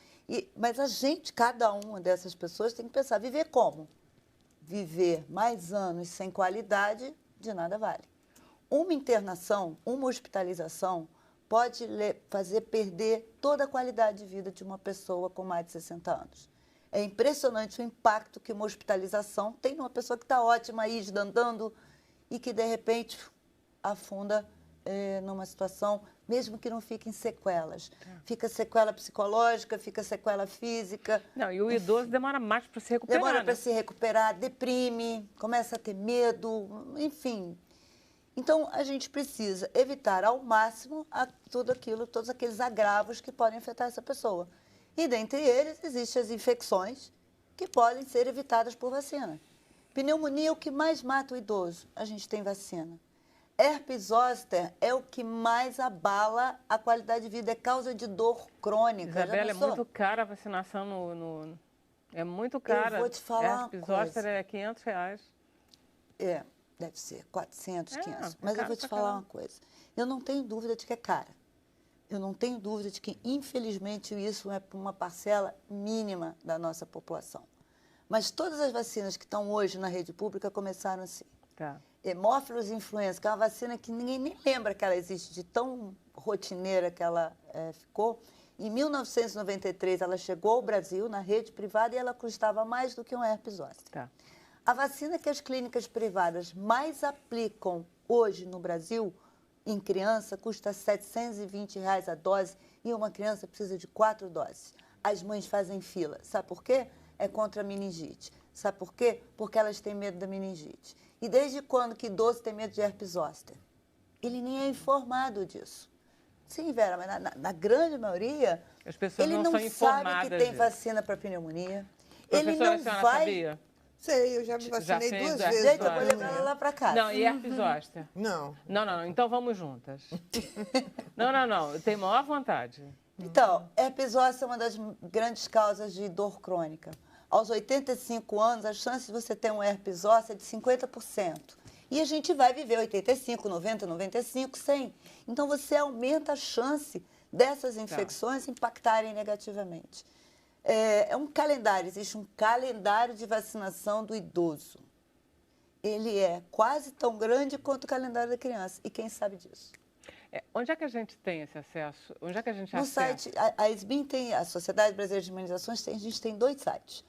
mas a gente, cada uma dessas pessoas tem que pensar, viver como? Viver mais anos sem qualidade, de nada vale. Uma internação, uma hospitalização, pode fazer perder toda a qualidade de vida de uma pessoa com mais de 60 anos. É impressionante o impacto que uma hospitalização tem numa pessoa que está ótima aí, andando, e que, de repente, afunda numa situação, mesmo que não fiquem sequelas. Fica sequela psicológica, fica sequela física. Não, e o idoso demora mais para se recuperar. Demora para se recuperar, deprime, começa a ter medo, enfim. Então, a gente precisa evitar ao máximo todos aqueles agravos que podem afetar essa pessoa. E, dentre eles, existem as infecções que podem ser evitadas por vacina. Pneumonia é o que mais mata o idoso. A gente tem vacina. Herpes zoster é o que mais abala a qualidade de vida, é causa de dor crônica. Isabela, é muito cara a vacinação É muito cara. Eu vou te falar Herpes uma coisa. zoster é R$500. Deve ser 400, 500. É Mas eu caro vou te pra falar caramba. uma coisa. Eu não tenho dúvida de que é cara. Eu não tenho dúvida de que, infelizmente, isso é para uma parcela mínima da nossa população. Mas todas as vacinas que estão hoje na rede pública começaram assim. Tá. Hemófilos influenza, que é uma vacina que ninguém nem lembra que ela existe, de tão rotineira que ela ficou. Em 1993, ela chegou ao Brasil, na rede privada, e ela custava mais do que um herpes zoster. Tá. A vacina que as clínicas privadas mais aplicam hoje no Brasil, em criança, custa R$ 720 a dose, e uma criança precisa de 4 doses. As mães fazem fila. Sabe por quê? É contra a meningite. Sabe por quê? Porque elas têm medo da meningite. E desde quando que idoso tem medo de herpes zoster? Ele nem é informado disso. Sim, Vera, mas na grande maioria, as pessoas ele não sabe que tem vacina para pneumonia. Ele não vai... Sabia? Sei, eu já me vacinei duas vezes. Gente, eu vou levar ela lá para casa. Não, e herpes zoster? Não. Não, então vamos juntas. Não, eu tenho maior vontade. Então, herpes zoster é uma das grandes causas de dor crônica. Aos 85 anos, a chance de você ter um herpes zoster é de 50%. E a gente vai viver 85, 90, 95, 100. Então, você aumenta a chance dessas infecções impactarem negativamente. É um calendário, existe um calendário de vacinação do idoso. Ele é quase tão grande quanto o calendário da criança. E quem sabe disso? Onde é que a gente tem esse acesso? Onde é que a gente acessa? No site, a SBIM tem, a Sociedade Brasileira de Imunizações, a gente tem 2 sites.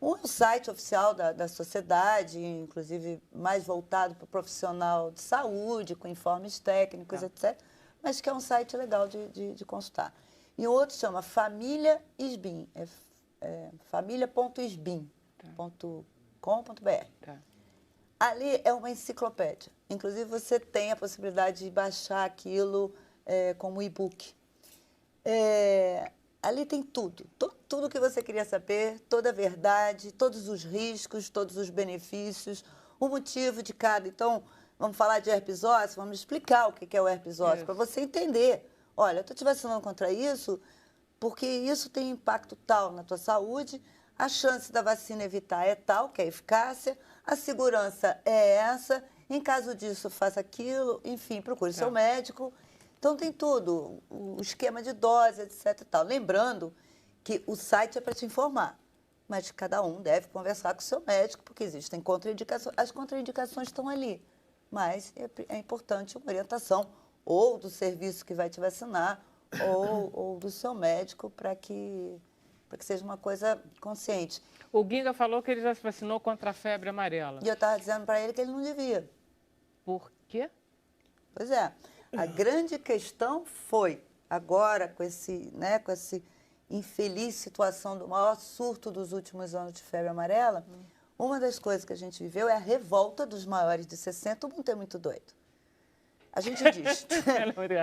Um é o site oficial da sociedade, inclusive mais voltado para o profissional de saúde, com informes técnicos, etc., mas que é um site legal de consultar. E o outro chama Família SBIM, família.sbim.com.br. Ali é uma enciclopédia. Inclusive, você tem a possibilidade de baixar aquilo como e-book. Ali tem tudo o que você queria saber, toda a verdade, todos os riscos, todos os benefícios, o motivo de cada. Então, vamos falar de herpes zoster, vamos explicar o que é o herpes zoster, para você entender. Olha, eu estou te vacinando contra isso porque isso tem impacto tal na tua saúde, a chance da vacina evitar é tal, que é a eficácia, a segurança é essa, em caso disso, faça aquilo, enfim, procure seu médico. Então, tem tudo, o esquema de dose, etc. e tal. Lembrando que o site é para te informar, mas cada um deve conversar com o seu médico, porque existem contraindicações. As contraindicações estão ali, mas é importante uma orientação ou do serviço que vai te vacinar ou do seu médico para que seja uma coisa consciente. O Ginga falou que ele já se vacinou contra a febre amarela. E eu estava dizendo para ele que ele não devia. Por quê? Pois é. A grande questão foi, agora, com essa infeliz situação do maior surto dos últimos anos de febre amarela, uma das coisas que a gente viveu é a revolta dos maiores de 60. O mundo é muito doido. A gente diz.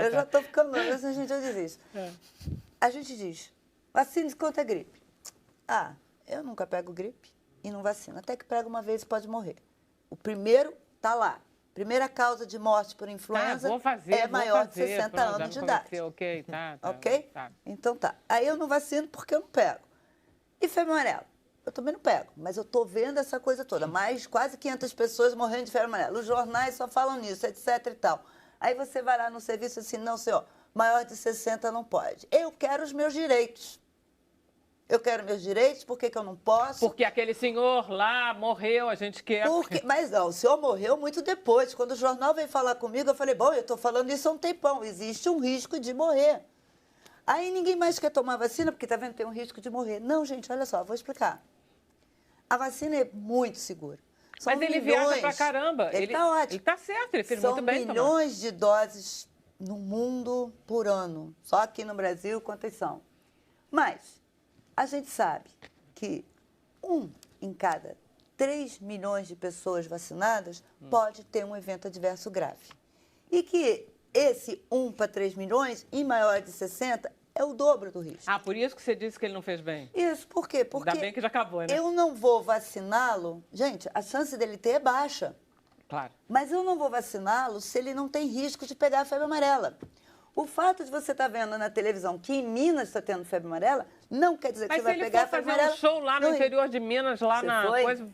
Eu já estou ficando doida, mas a gente já diz isso. A gente diz, vacine-se contra a gripe. Ah, eu nunca pego gripe e não vacino. Até que pego uma vez e pode morrer. O primeiro está lá. Primeira causa de morte por influenza é maior de 60 anos de idade. Ok? Então tá. Aí eu não vacino porque eu não pego. E febre amarela? Eu também não pego, mas eu estou vendo essa coisa toda. Mais quase 500 pessoas morrendo de febre amarela. Os jornais só falam nisso, etc e tal. Aí você vai lá no serviço assim, não, senhor, maior de 60 não pode. Eu quero os meus direitos. Eu quero meus direitos, por que eu não posso? Porque aquele senhor lá morreu, a gente quer... Mas não, o senhor morreu muito depois. Quando o jornal veio falar comigo, eu falei, bom, eu estou falando isso há um tempão, existe um risco de morrer. Aí ninguém mais quer tomar vacina, porque está vendo, tem um risco de morrer. Não, gente, olha só, vou explicar. A vacina é muito segura. Mas ele viaja pra caramba. Ele está ótimo. Ele está certo, ele fez muito bem. São milhões de doses no mundo por ano. Só aqui no Brasil, quantas são? Mas... a gente sabe que 1 em cada 3 milhões de pessoas vacinadas pode ter um evento adverso grave. E que esse 1 para 3 milhões, em maior de 60, é o dobro do risco. Ah, por isso que você disse que ele não fez bem? Isso, por quê? Porque ainda bem que já acabou, né? Eu não vou vaciná-lo... Gente, a chance dele ter é baixa. Claro. Mas eu não vou vaciná-lo se ele não tem risco de pegar a febre amarela. O fato de você estar vendo na televisão que em Minas está tendo febre amarela, não quer dizer que você vai pegar a febre amarela. Mas se ele for fazer um show lá no interior de Minas, lá você na foi? coisa...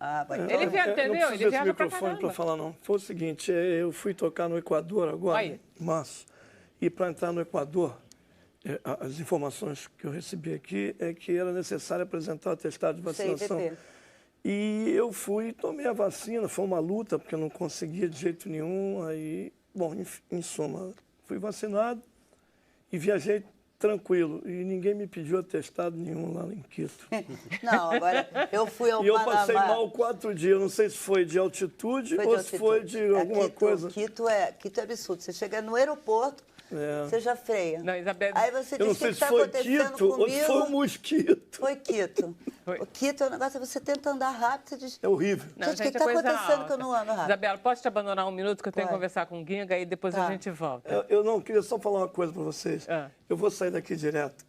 Ah, vai. Ele viaja, entendeu? Ele viaja pra caramba. Para falar, não. Foi o seguinte, eu fui tocar no Equador agora, em março, e para entrar no Equador, as informações que eu recebi aqui é que era necessário apresentar o atestado de vacinação. CIVT. E eu fui, tomei a vacina, foi uma luta, porque eu não conseguia de jeito nenhum. Aí, bom, em suma, fui vacinado e viajei tranquilo. E ninguém me pediu atestado nenhum lá em Quito. Não, agora, eu fui ao Panamá. E eu passei mal 4 dias. Não sei se foi de altitude ou se foi de alguma coisa. Quito é absurdo. Você chega no aeroporto, você já freia. Não, Isabel... Aí você diz, o que está acontecendo Quito, comigo? Ou se foi um mosquito. Foi Quito. O Quito é um negócio, você tenta andar rápido, você diz... É horrível. Não, gente, o que está acontecendo que eu não ando rápido? Isabela, posso te abandonar um minuto que eu tenho que Pode. conversar com o Guinga e depois a gente volta. Eu não, queria só falar uma coisa para vocês. Ah. Eu vou sair daqui direto.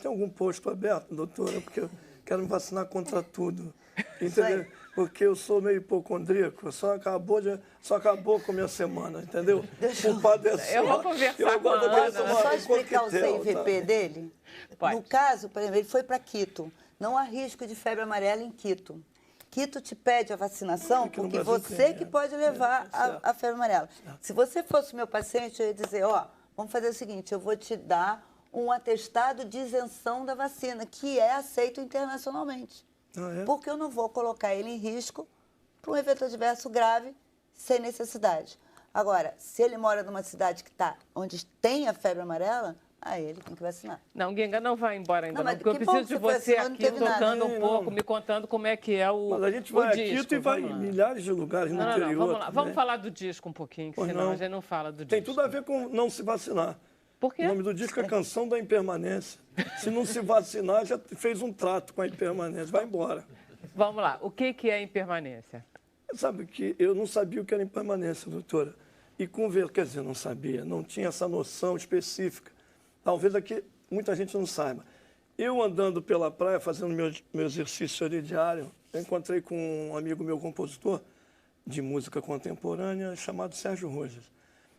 Tem algum posto aberto, doutora? Porque eu quero me vacinar contra tudo. Entendeu? Porque eu sou meio hipocondríaco. Só acabou com a minha semana, entendeu? Culpado é só. Eu vou conversar com a Ana. Só explicar o CIVP tá? dele? Pode. No caso, por exemplo, ele foi para Quito. Não há risco de febre amarela em Quito. Quito te pede a vacinação Aqui no porque Brasil você tem, que pode levar a febre amarela. Se você fosse meu paciente, eu ia dizer, ó, vamos fazer o seguinte, eu vou te dar um atestado de isenção da vacina, que é aceito internacionalmente. Ah, é? Porque eu não vou colocar ele em risco para um evento adverso grave sem necessidade. Agora, se ele mora numa cidade que onde tem a febre amarela, aí ele tem que vacinar. Não, Guinga, não vai embora ainda, Não, não, mas porque eu que bom preciso de que você você vacinou, não aqui teve nada. tocando um Não. pouco, me contando como é que é o Mas a gente o vai a disco. Quito e vai em Vamos lá. milhares de lugares no Não, interior. vamos lá. Vamos né? falar do disco um pouquinho, que Pois senão não. a gente não fala do disco. Tem tudo a ver com não se vacinar. Por quê? O nome do disco é Canção da Impermanência. Se não se vacinar, já fez um trato com a impermanência. Vai embora. Vamos lá. O que é impermanência? Sabe que eu não sabia o que era impermanência, doutora. E quer dizer, não sabia, não tinha essa noção específica. Talvez aqui muita gente não saiba. Eu andando pela praia, fazendo meu exercício ali diário, eu encontrei com um amigo meu, compositor de música contemporânea, chamado Sérgio Rojas.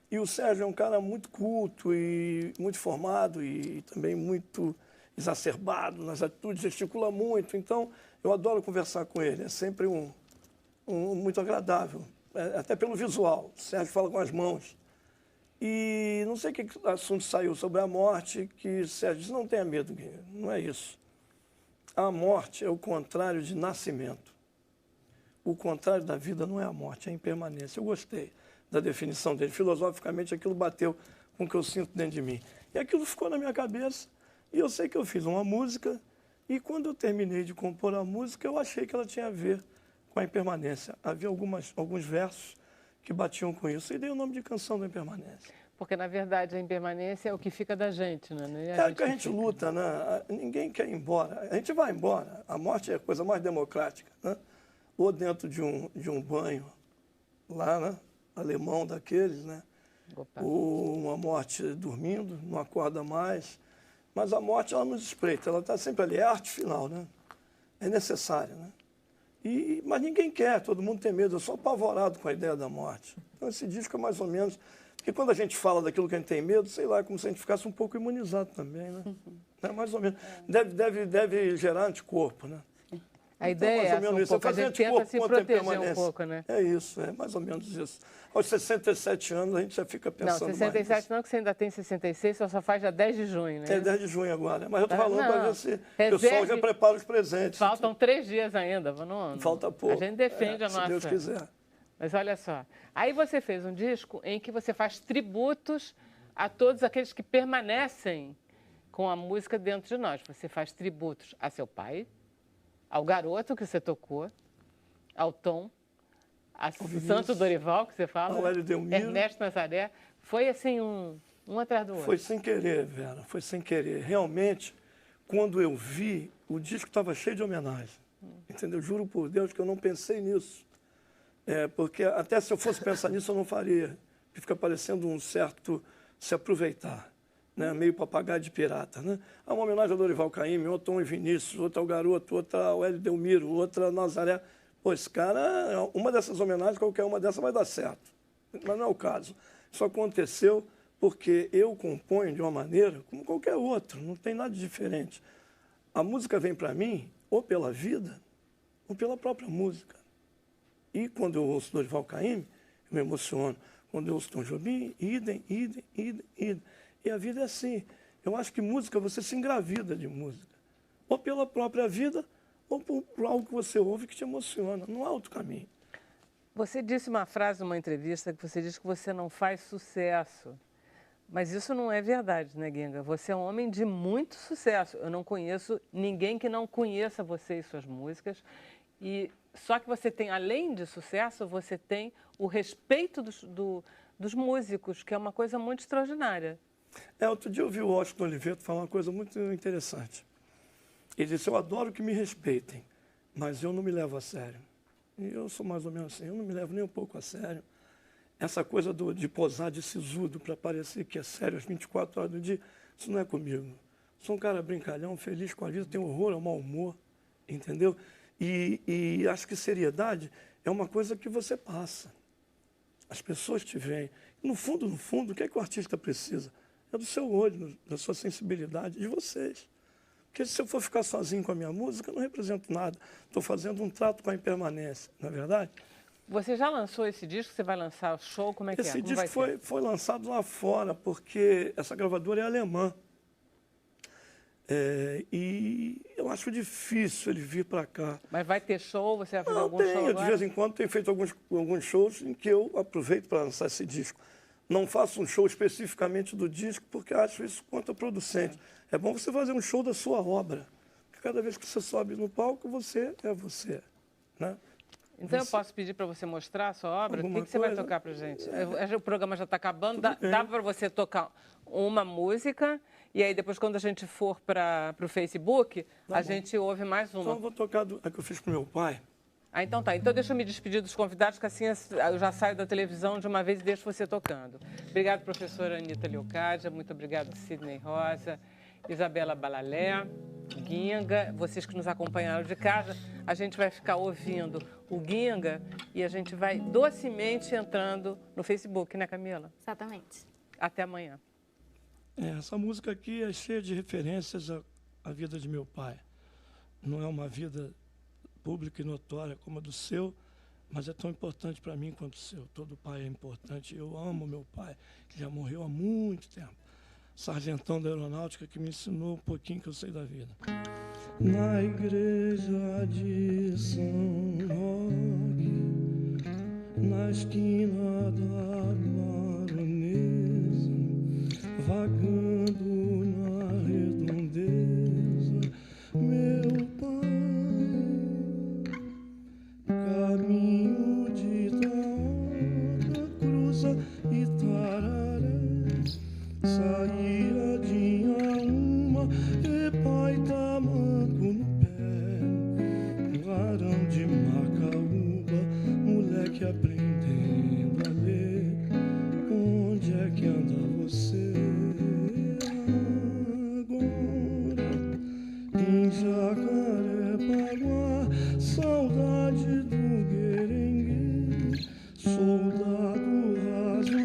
E o Sérgio é um cara muito culto e muito formado e também muito exacerbado nas atitudes, gesticula muito. Então, eu adoro conversar com ele. É sempre muito agradável, até pelo visual. O Sérgio fala com as mãos. E não sei que assunto saiu sobre a morte, que Sérgio disse, não tenha medo, Guilherme, não é isso. A morte é o contrário de nascimento. O contrário da vida não é a morte, é a impermanência. Eu gostei da definição dele. Filosoficamente, aquilo bateu com o que eu sinto dentro de mim. E aquilo ficou na minha cabeça. E eu sei que eu fiz uma música, e quando eu terminei de compor a música, eu achei que ela tinha a ver com a impermanência. Havia alguns versos que batiam com isso. E dei o nome de Canção da Impermanência. Porque, na verdade, a impermanência é o que fica da gente, né? É o que a gente luta, né? Ninguém quer ir embora. A gente vai embora. A morte é a coisa mais democrática, né? Ou dentro de um banho, lá, né? Alemão daqueles, né? Opa. Ou uma morte dormindo, não acorda mais. Mas a morte, ela nos espreita, ela está sempre ali. É a arte final, né? É necessária, né? Mas ninguém quer, todo mundo tem medo. Eu sou apavorado com a ideia da morte. Então, esse disco é mais ou menos... Porque quando a gente fala daquilo que a gente tem medo, sei lá, é como se a gente ficasse um pouco imunizado também, né? É mais ou menos. Deve gerar anticorpo, né? A ideia é essa, um pouco. A gente tenta se proteger um pouco, né? É isso, é mais ou menos isso. Aos 67 anos, a gente já fica pensando Não, 67 mais não, que você ainda tem 66, só faz dia 10 de junho, né? É 10 de junho agora. Mas eu estou falando para ver se o reserve, pessoal já prepara os presentes. Faltam 3 dias ainda. Não, falta pouco. A gente defende a nossa... Se Deus quiser. Mas olha só, aí você fez um disco em que você faz tributos a todos aqueles que permanecem com a música dentro de nós. Você faz tributos a seu pai, ao garoto que você tocou, ao Tom, a Santo Dorival, que você fala, ao Hélio Delmiro. Ernesto Nazaré. Foi assim, um atrás do outro. Foi sem querer, Vera, foi sem querer. Realmente, quando eu vi, o disco estava cheio de homenagem. Entendeu? Juro por Deus que eu não pensei nisso. Porque até se eu fosse pensar nisso, eu não faria. Fica parecendo um certo se aproveitar, né? Meio papagaio de pirata. Né? Há uma homenagem ao Dorival Caymmi, outra Tom e Vinícius, outra ao Garoto, outra ao Hélio Delmiro, outra ao Nazaré. Pô, esse cara, uma dessas homenagens, qualquer uma dessas vai dar certo. Mas não é o caso. Isso aconteceu porque eu componho de uma maneira como qualquer outro, não tem nada de diferente. A música vem para mim ou pela vida ou pela própria música. E quando eu ouço Dorival Caymmi, eu me emociono. Quando eu ouço Tom Jobim, idem. E a vida é assim. Eu acho que música, você se engravida de música. Ou pela própria vida, ou por algo que você ouve que te emociona. Não há outro caminho. Você disse uma frase numa entrevista que você diz que você não faz sucesso. Mas isso não é verdade, né, Guinga? Você é um homem de muito sucesso. Eu não conheço ninguém que não conheça você e suas músicas. E só que você tem, além de sucesso, você tem o respeito dos músicos, que é uma coisa muito extraordinária. Outro dia eu ouvi o Washington Oliveto falar uma coisa muito interessante. Ele disse, eu adoro que me respeitem, mas eu não me levo a sério. E eu sou mais ou menos assim, eu não me levo nem um pouco a sério. Essa coisa de posar de sisudo para parecer que é sério às 24 horas do dia, isso não é comigo. Sou um cara brincalhão, feliz com a vida, tenho horror ao mau humor, entendeu? E acho que seriedade é uma coisa que você passa. As pessoas te veem. No fundo, o que é que o artista precisa? É do seu olho, da sua sensibilidade, de vocês. Porque se eu for ficar sozinho com a minha música, eu não represento nada. Estou fazendo um trato com a impermanência, não é verdade? Você já lançou esse disco? Você vai lançar o show? Como é que é? Esse disco foi lançado lá fora, porque essa gravadora é alemã. E eu acho difícil ele vir para cá. Mas vai ter show? Você vai fazer algum show agora? De vez em quando tenho feito alguns shows em que eu aproveito para lançar esse disco. Não faço um show especificamente do disco, porque acho isso contraproducente. É bom você fazer um show da sua obra. Porque cada vez que você sobe no palco, você é você. Né? Então eu posso pedir para você mostrar a sua obra? O que você vai tocar para a gente? O programa já está acabando. Dá para você tocar uma música e aí depois, quando a gente for para o Facebook, a gente ouve mais uma. Então eu vou tocar a que eu fiz com meu pai. Ah, então tá. Então deixa eu me despedir dos convidados, que assim eu já saio da televisão de uma vez e deixo você tocando. Obrigado, professora Anitta Leocádia. Muito obrigado, Sidney Rosa, Isabela Balalé, Guinga. Vocês que nos acompanharam de casa, a gente vai ficar ouvindo o Guinga e a gente vai docemente entrando no Facebook, né, Camila? Exatamente. Até amanhã. Essa música aqui é cheia de referências à vida de meu pai. Não é uma vida pública e notória como a do seu, mas é tão importante para mim quanto o seu. Todo pai é importante. Eu amo meu pai, que já morreu há muito tempo. Sargentão da aeronáutica, que me ensinou um pouquinho que eu sei da vida. Na igreja de São Roque, na esquina da Baronesa, vagando na redondeza, meu pai, caminho de Itaoca, cruza Itararé, saía de Inhaúma e pai tamanco no pé, varão de Macaúba, moleque aprendendo a ler, onde é que anda você agora? Em Jacarepaguá, saudade do Guerengue, soldado raso,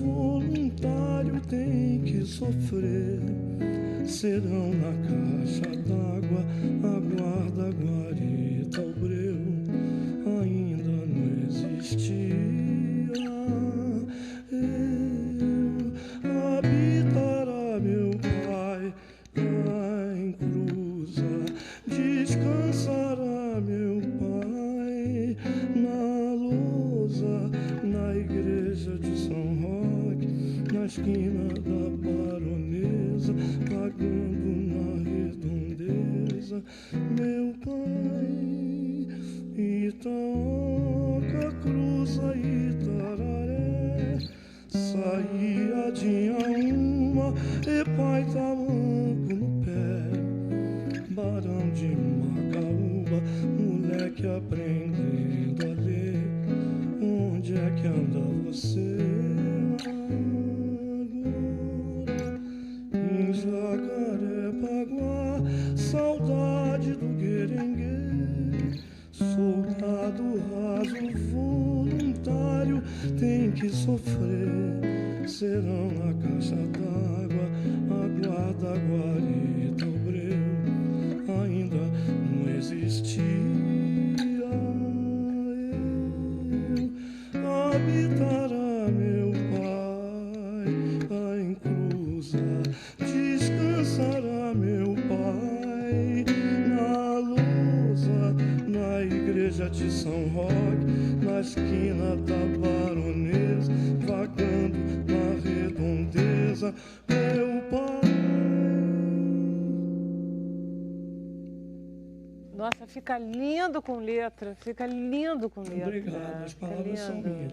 voluntário tem que sofrer. Serão na caixa d'água, aguarda a guarita, o breu ainda não existia. Eu habitará meu pai lá em Cruza, descansará meu pai na lousa, na igreja de São Roque, na esquina da Baronesa, vagando na redondeza, meu pai, Itaoca, Cruza Itararé, saía de Inhaúma e pai tamanco no pé, barão de Macaúba, moleque aprendendo a ler, onde é que anda você agora? Em Jacarepaguá, saudade do Guerengue, soldado raso, voluntário tem que sofrer. Serão na caixa d'água, aguarda a guarita, o breu ainda não existia. Eu habitará meu pai lá em Cruza, descansará meu pai na lousa, na igreja de São Roque, na esquina da Baronesa, vagando na redondeza, meu pai. Nossa, fica lindo com letra, fica lindo com letra. Obrigado, as palavras são minhas.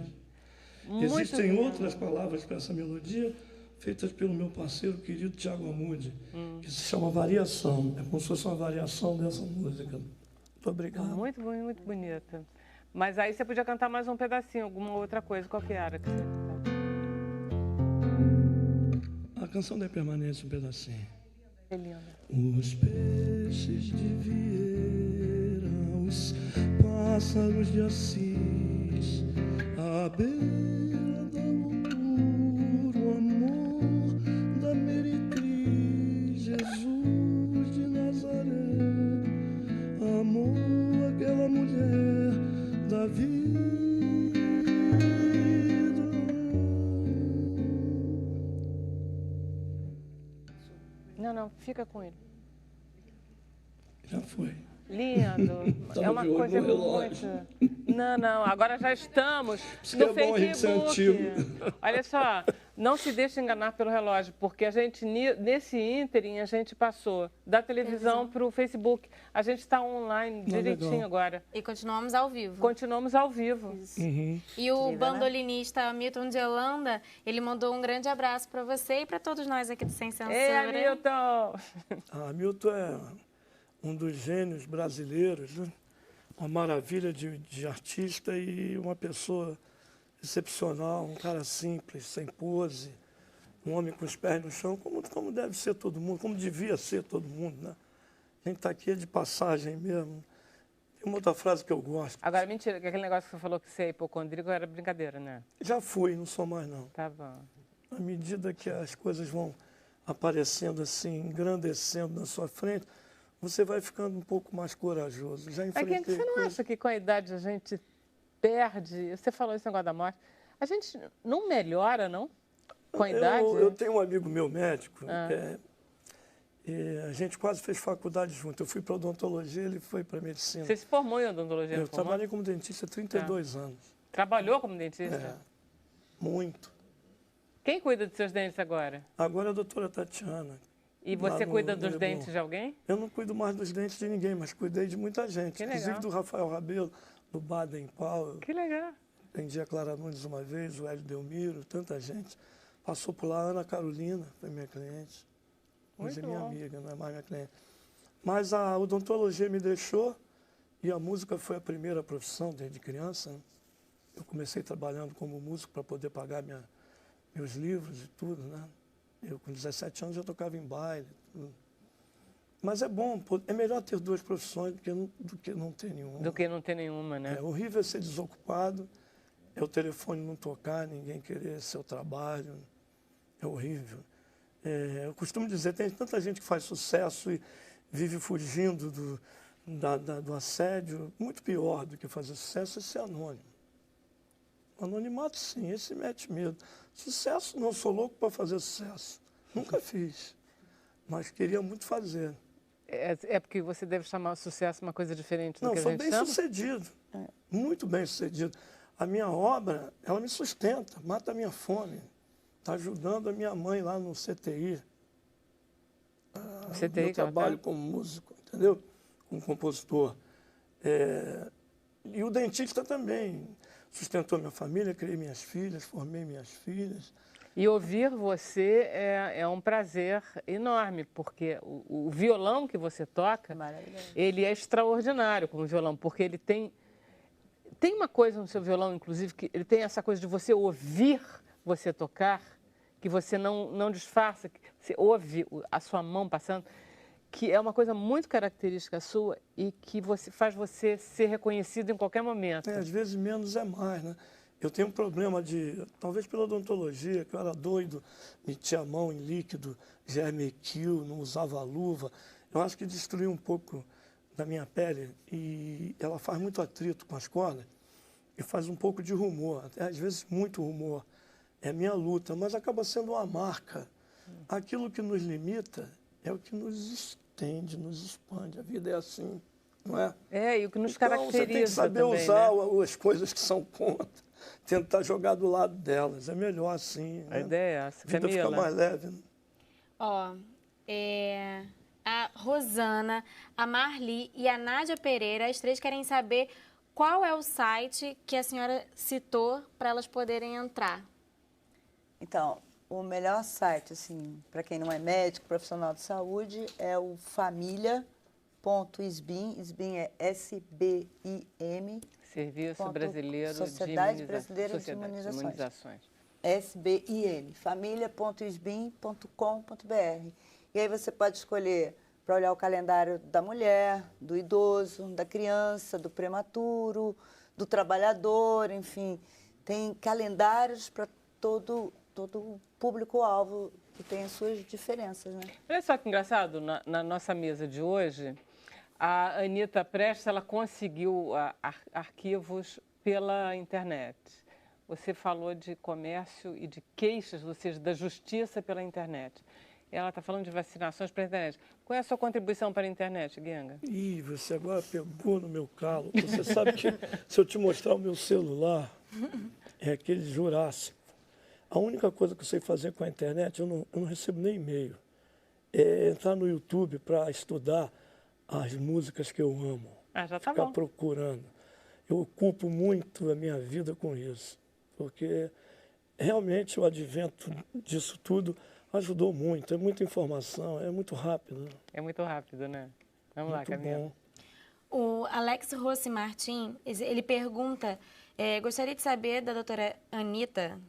Muito Existem lindo. outras palavras para essa melodia feitas pelo meu parceiro querido Tiago Amude, que se chama Variação. É como se fosse uma variação dessa música. Muito obrigado. Muito bonita. Mas aí você podia cantar mais um pedacinho, alguma outra coisa. Qual que era que você ia cantar? A canção da Permanência, um pedacinho. Que linda. Os peixes de Vieira, os pássaros de Assis, a beira da loucura, o amor da meretriz, Jesus de Nazaré, amou aquela mulher da vida. Não, fica com ele. Já foi. Lindo. É uma coisa muito... Não, agora já estamos no Facebook. Olha só, não se deixe enganar pelo relógio, porque a gente, nesse ínterim, a gente passou da televisão para o Facebook. A gente está online direitinho agora. E continuamos ao vivo. Continuamos ao vivo. Uhum. E o bandolinista Milton de Holanda, ele mandou um grande abraço para você e para todos nós aqui do Sem Censura. É, Milton! Milton é um dos gênios brasileiros, né? Uma maravilha de artista e uma pessoa excepcional, um cara simples, sem pose, um homem com os pés no chão, como deve ser todo mundo, como devia ser todo mundo, né? A gente está aqui de passagem mesmo. Tem uma outra frase que eu gosto. Agora, mentira, que aquele negócio que você falou que você é hipocondríaco era brincadeira, né? Já fui, não sou mais não. Tá bom. À medida que as coisas vão aparecendo assim, engrandecendo na sua frente, você vai ficando um pouco mais corajoso. Já enfrentei Você não acha que com a idade a gente perde... Você falou esse negócio da morte. A gente não melhora, não? Com a idade? Eu tenho um amigo meu médico, e a gente quase fez faculdade junto. Eu fui para odontologia, ele foi para medicina. Você se formou em odontologia? Eu trabalhei como dentista há 32 anos. Trabalhou como dentista? É, muito. Quem cuida dos seus dentes agora? Agora é a doutora Tatiana. E você cuida dos dentes de alguém? Eu não cuido mais dos dentes de ninguém, mas cuidei de muita gente. Que Inclusive legal. do Rafael Rabelo, do Baden Powell. Que legal. Atendi a Clara Nunes uma vez, o Hélio Delmiro, tanta gente. Passou por lá a Ana Carolina, foi minha cliente. Hoje é minha amiga, não é mais minha cliente. Mas a odontologia me deixou e a música foi a primeira profissão desde criança, né? Eu comecei trabalhando como músico para poder pagar meus livros e tudo, né? Eu, com 17 anos, já tocava em baile. Tudo. Mas é bom, é melhor ter duas profissões do que não ter nenhuma. Do que não ter nenhuma, né? É horrível ser desocupado, é o telefone não tocar, ninguém querer seu trabalho. É horrível. Eu costumo dizer, tem tanta gente que faz sucesso e vive fugindo do assédio. Muito pior do que fazer sucesso é ser anônimo. Anonimato, sim, esse mete medo. Sucesso, não sou louco para fazer sucesso. Nunca fiz, mas queria muito fazer. É porque você deve chamar o sucesso uma coisa diferente do não, que a sou gente bem chama? sucedido, muito bem sucedido. A minha obra, ela me sustenta, mata a minha fome. Está ajudando a minha mãe lá no CTI. Eu trabalho como músico, entendeu? Como compositor. E o dentista também sustentou minha família, criei minhas filhas, formei minhas filhas. E ouvir você é um prazer enorme, porque o violão que você toca, ele é extraordinário como violão, porque ele tem uma coisa no seu violão, inclusive, que ele tem essa coisa de você ouvir você tocar, que você não disfarça, que você ouve a sua mão passando, que é uma coisa muito característica sua e que faz você ser reconhecido em qualquer momento. Às vezes menos é mais, né? Eu tenho um problema talvez pela odontologia, que eu era doido, metia a mão em líquido, Germequil, não usava luva. Eu acho que destruiu um pouco da minha pele e ela faz muito atrito com as cordas e faz um pouco de rumor, até às vezes muito rumor. É a minha luta, mas acaba sendo uma marca. Aquilo que nos limita é o que nos estende, nos expande. A vida é assim, não é? E o que nos então, caracteriza você tem que saber também, usar, né? as coisas que são contra, tentar jogar do lado delas. É melhor assim. A ideia é essa. A vida fica mais leve. Né? A Rosana, a Marli e a Nádia Pereira, as três querem saber qual é o site que a senhora citou para elas poderem entrar. Então, o melhor site, assim, para quem não é médico, profissional de saúde, é o família.sbim, SBIM é S-B-I-M. Serviço Brasileiro Sociedade Brasileira de Imunizações. SBIM, família.sbim.com.br. E aí você pode escolher para olhar o calendário da mulher, do idoso, da criança, do prematuro, do trabalhador, enfim. Tem calendários para todo o público-alvo que tem as suas diferenças, né? Olha só que engraçado, na nossa mesa de hoje, a Anita Prestes, ela conseguiu arquivos pela internet. Você falou de comércio e de queixas, ou seja, da justiça pela internet. Ela está falando de vacinações pela internet. Qual é a sua contribuição para a internet, Guenga? Ih, você agora pegou no meu calo. Você sabe que se eu te mostrar o meu celular, é aquele Jurássico. A única coisa que eu sei fazer com a internet, eu não recebo nem e-mail, é entrar no YouTube para estudar as músicas que eu amo. Ah, já tá ficar bom. procurando. Eu ocupo muito a minha vida com isso, porque realmente o advento disso tudo ajudou muito. É muita informação, é muito rápido. Né? É muito rápido, né? Vamos muito lá, Camila. Bom. O Alex Rossi Martim, ele pergunta, gostaria de saber da doutora Anita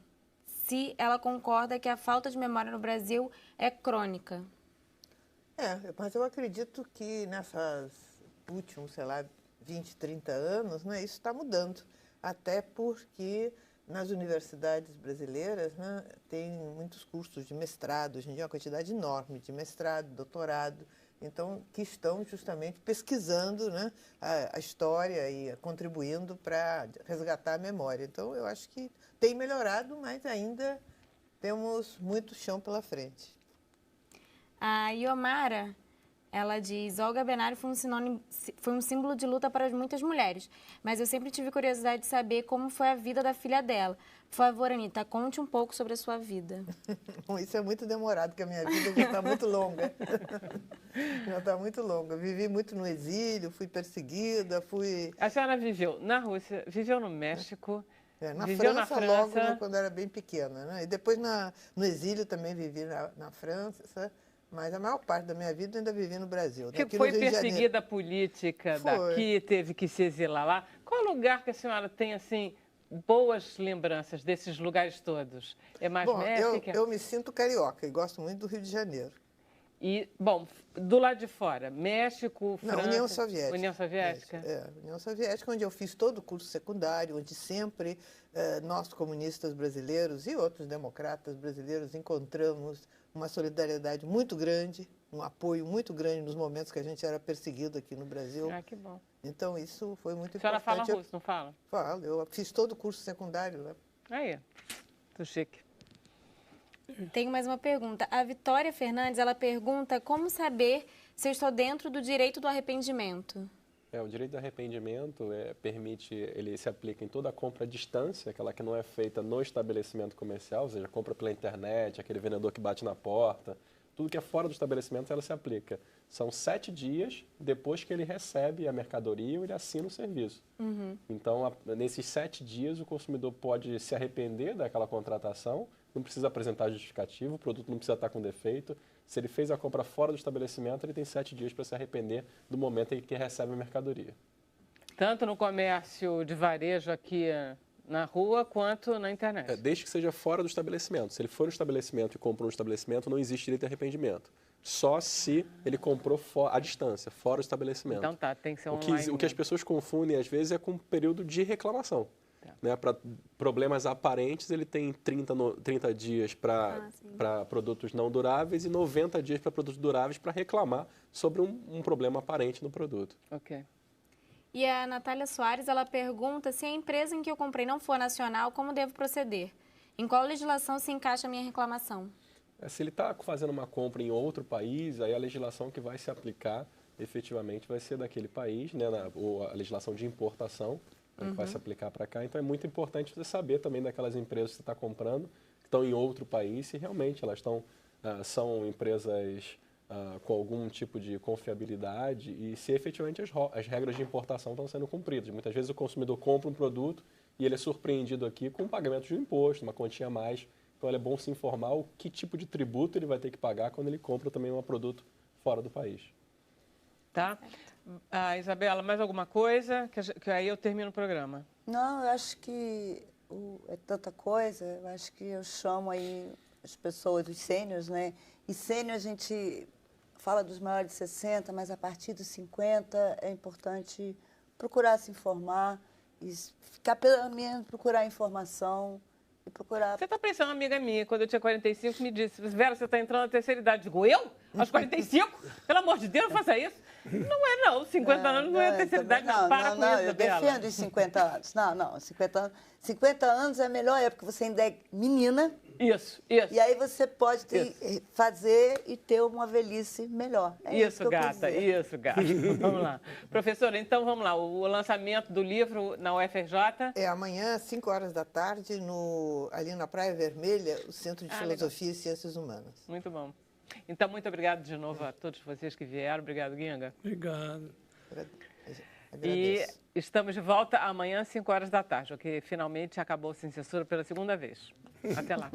se ela concorda que a falta de memória no Brasil é crônica. Mas eu acredito que nessas últimos, 20, 30 anos, né, isso está mudando. Até porque nas universidades brasileiras, né, tem muitos cursos de mestrado, hoje em dia uma quantidade enorme de mestrado, doutorado, então, que estão justamente pesquisando, né, a história e contribuindo para resgatar a memória. Então, eu acho que tem melhorado, mas ainda temos muito chão pela frente. A Iomara, ela diz, Olga Benário foi um símbolo de luta para muitas mulheres, mas eu sempre tive curiosidade de saber como foi a vida da filha dela. Por favor, Anita, conte um pouco sobre a sua vida. Bom, isso é muito demorado, porque a minha vida já está muito longa. Já está muito longa. Vivi muito no exílio, fui perseguida, fui... A senhora viveu na Rússia, viveu no México, viveu na França logo quando era bem pequena, né? E depois no exílio também vivi na França, mas a maior parte da minha vida ainda vivi no Brasil. Que foi perseguida política daqui, teve que se exilar lá. Qual lugar que a senhora tem, assim, boas lembranças desses lugares todos? É mais México? Eu me sinto carioca e gosto muito do Rio de Janeiro. E, bom, do lado de fora, México, França... Não, União Soviética. União Soviética? União Soviética, onde eu fiz todo o curso secundário, onde sempre nós, comunistas brasileiros e outros democratas brasileiros, encontramos uma solidariedade muito grande, um apoio muito grande nos momentos que a gente era perseguido aqui no Brasil. Ah, que bom. Então, isso foi muito importante. A senhora importante. fala russo, não fala? Falo, eu fiz todo o curso secundário lá. Aí, tô chique. Tenho mais uma pergunta. A Vitória Fernandes, ela pergunta como saber se eu estou dentro do direito do arrependimento. O direito do arrependimento ele se aplica em toda a compra à distância, aquela que não é feita no estabelecimento comercial, ou seja, compra pela internet, aquele vendedor que bate na porta, tudo que é fora do estabelecimento ela se aplica. São 7 dias depois que ele recebe a mercadoria ou ele assina o serviço. Uhum. Então, nesses 7 dias, o consumidor pode se arrepender daquela contratação, não precisa apresentar justificativo, o produto não precisa estar com defeito. Se ele fez a compra fora do estabelecimento, ele tem 7 dias para se arrepender do momento em que recebe a mercadoria. Tanto no comércio de varejo aqui na rua, quanto na internet? Desde que seja fora do estabelecimento. Se ele for no estabelecimento e comprou no estabelecimento, não existe direito de arrependimento. Só se ele comprou à distância, fora do estabelecimento. Então tá, tem que ser online. O que as pessoas confundem, às vezes, é com um período de reclamação. Né, para problemas aparentes, ele tem 30 dias para produtos não duráveis e 90 dias para produtos duráveis para reclamar sobre um problema aparente no produto. Ok. E a Natália Soares, ela pergunta se a empresa em que eu comprei não for nacional, como devo proceder? Em qual legislação se encaixa a minha reclamação? Se ele está fazendo uma compra em outro país, aí a legislação que vai se aplicar efetivamente vai ser daquele país, né, ou a legislação de importação, que vai se aplicar para cá. Então, é muito importante você saber também daquelas empresas que você está comprando, que estão em outro país, se realmente elas são empresas com algum tipo de confiabilidade e se efetivamente as regras de importação estão sendo cumpridas. Muitas vezes o consumidor compra um produto e ele é surpreendido aqui com o pagamento de um imposto, uma quantia a mais Então, é bom se informar o que tipo de tributo ele vai ter que pagar quando ele compra também um produto fora do país. Tá? Isabela, mais alguma coisa? Que aí eu termino o programa. Não, eu acho que é tanta coisa. Eu acho que eu chamo aí as pessoas, os sêniors, né? E sênior a gente fala dos maiores de 60, mas a partir dos 50 é importante procurar se informar e ficar pelo menos procurar informação. E procurar... Você está pensando, amiga minha, quando eu tinha 45, me disse, Vera, você está entrando na terceira idade. Digo, eu? Aos 45? Pelo amor de Deus, não faça isso. Não é, não. 50 anos não é terceira idade, não. Para com isso, eu Isabela. defendo os 50 anos. Não, 50 anos é a melhor época, você ainda é menina. Isso. E aí você pode fazer e ter uma velhice melhor. Isso, gata. Vamos lá. Professora, então vamos lá. O lançamento do livro na UFRJ? É amanhã, às 5 horas da tarde, ali na Praia Vermelha, o Centro de Filosofia legal. e Ciências Humanas. Muito bom. Então, muito obrigado de novo a todos vocês que vieram. Obrigado, Guinga. Obrigado. Agradeço. E estamos de volta amanhã, às 5 horas da tarde, porque finalmente acabou Sem Censura pela segunda vez. Até lá.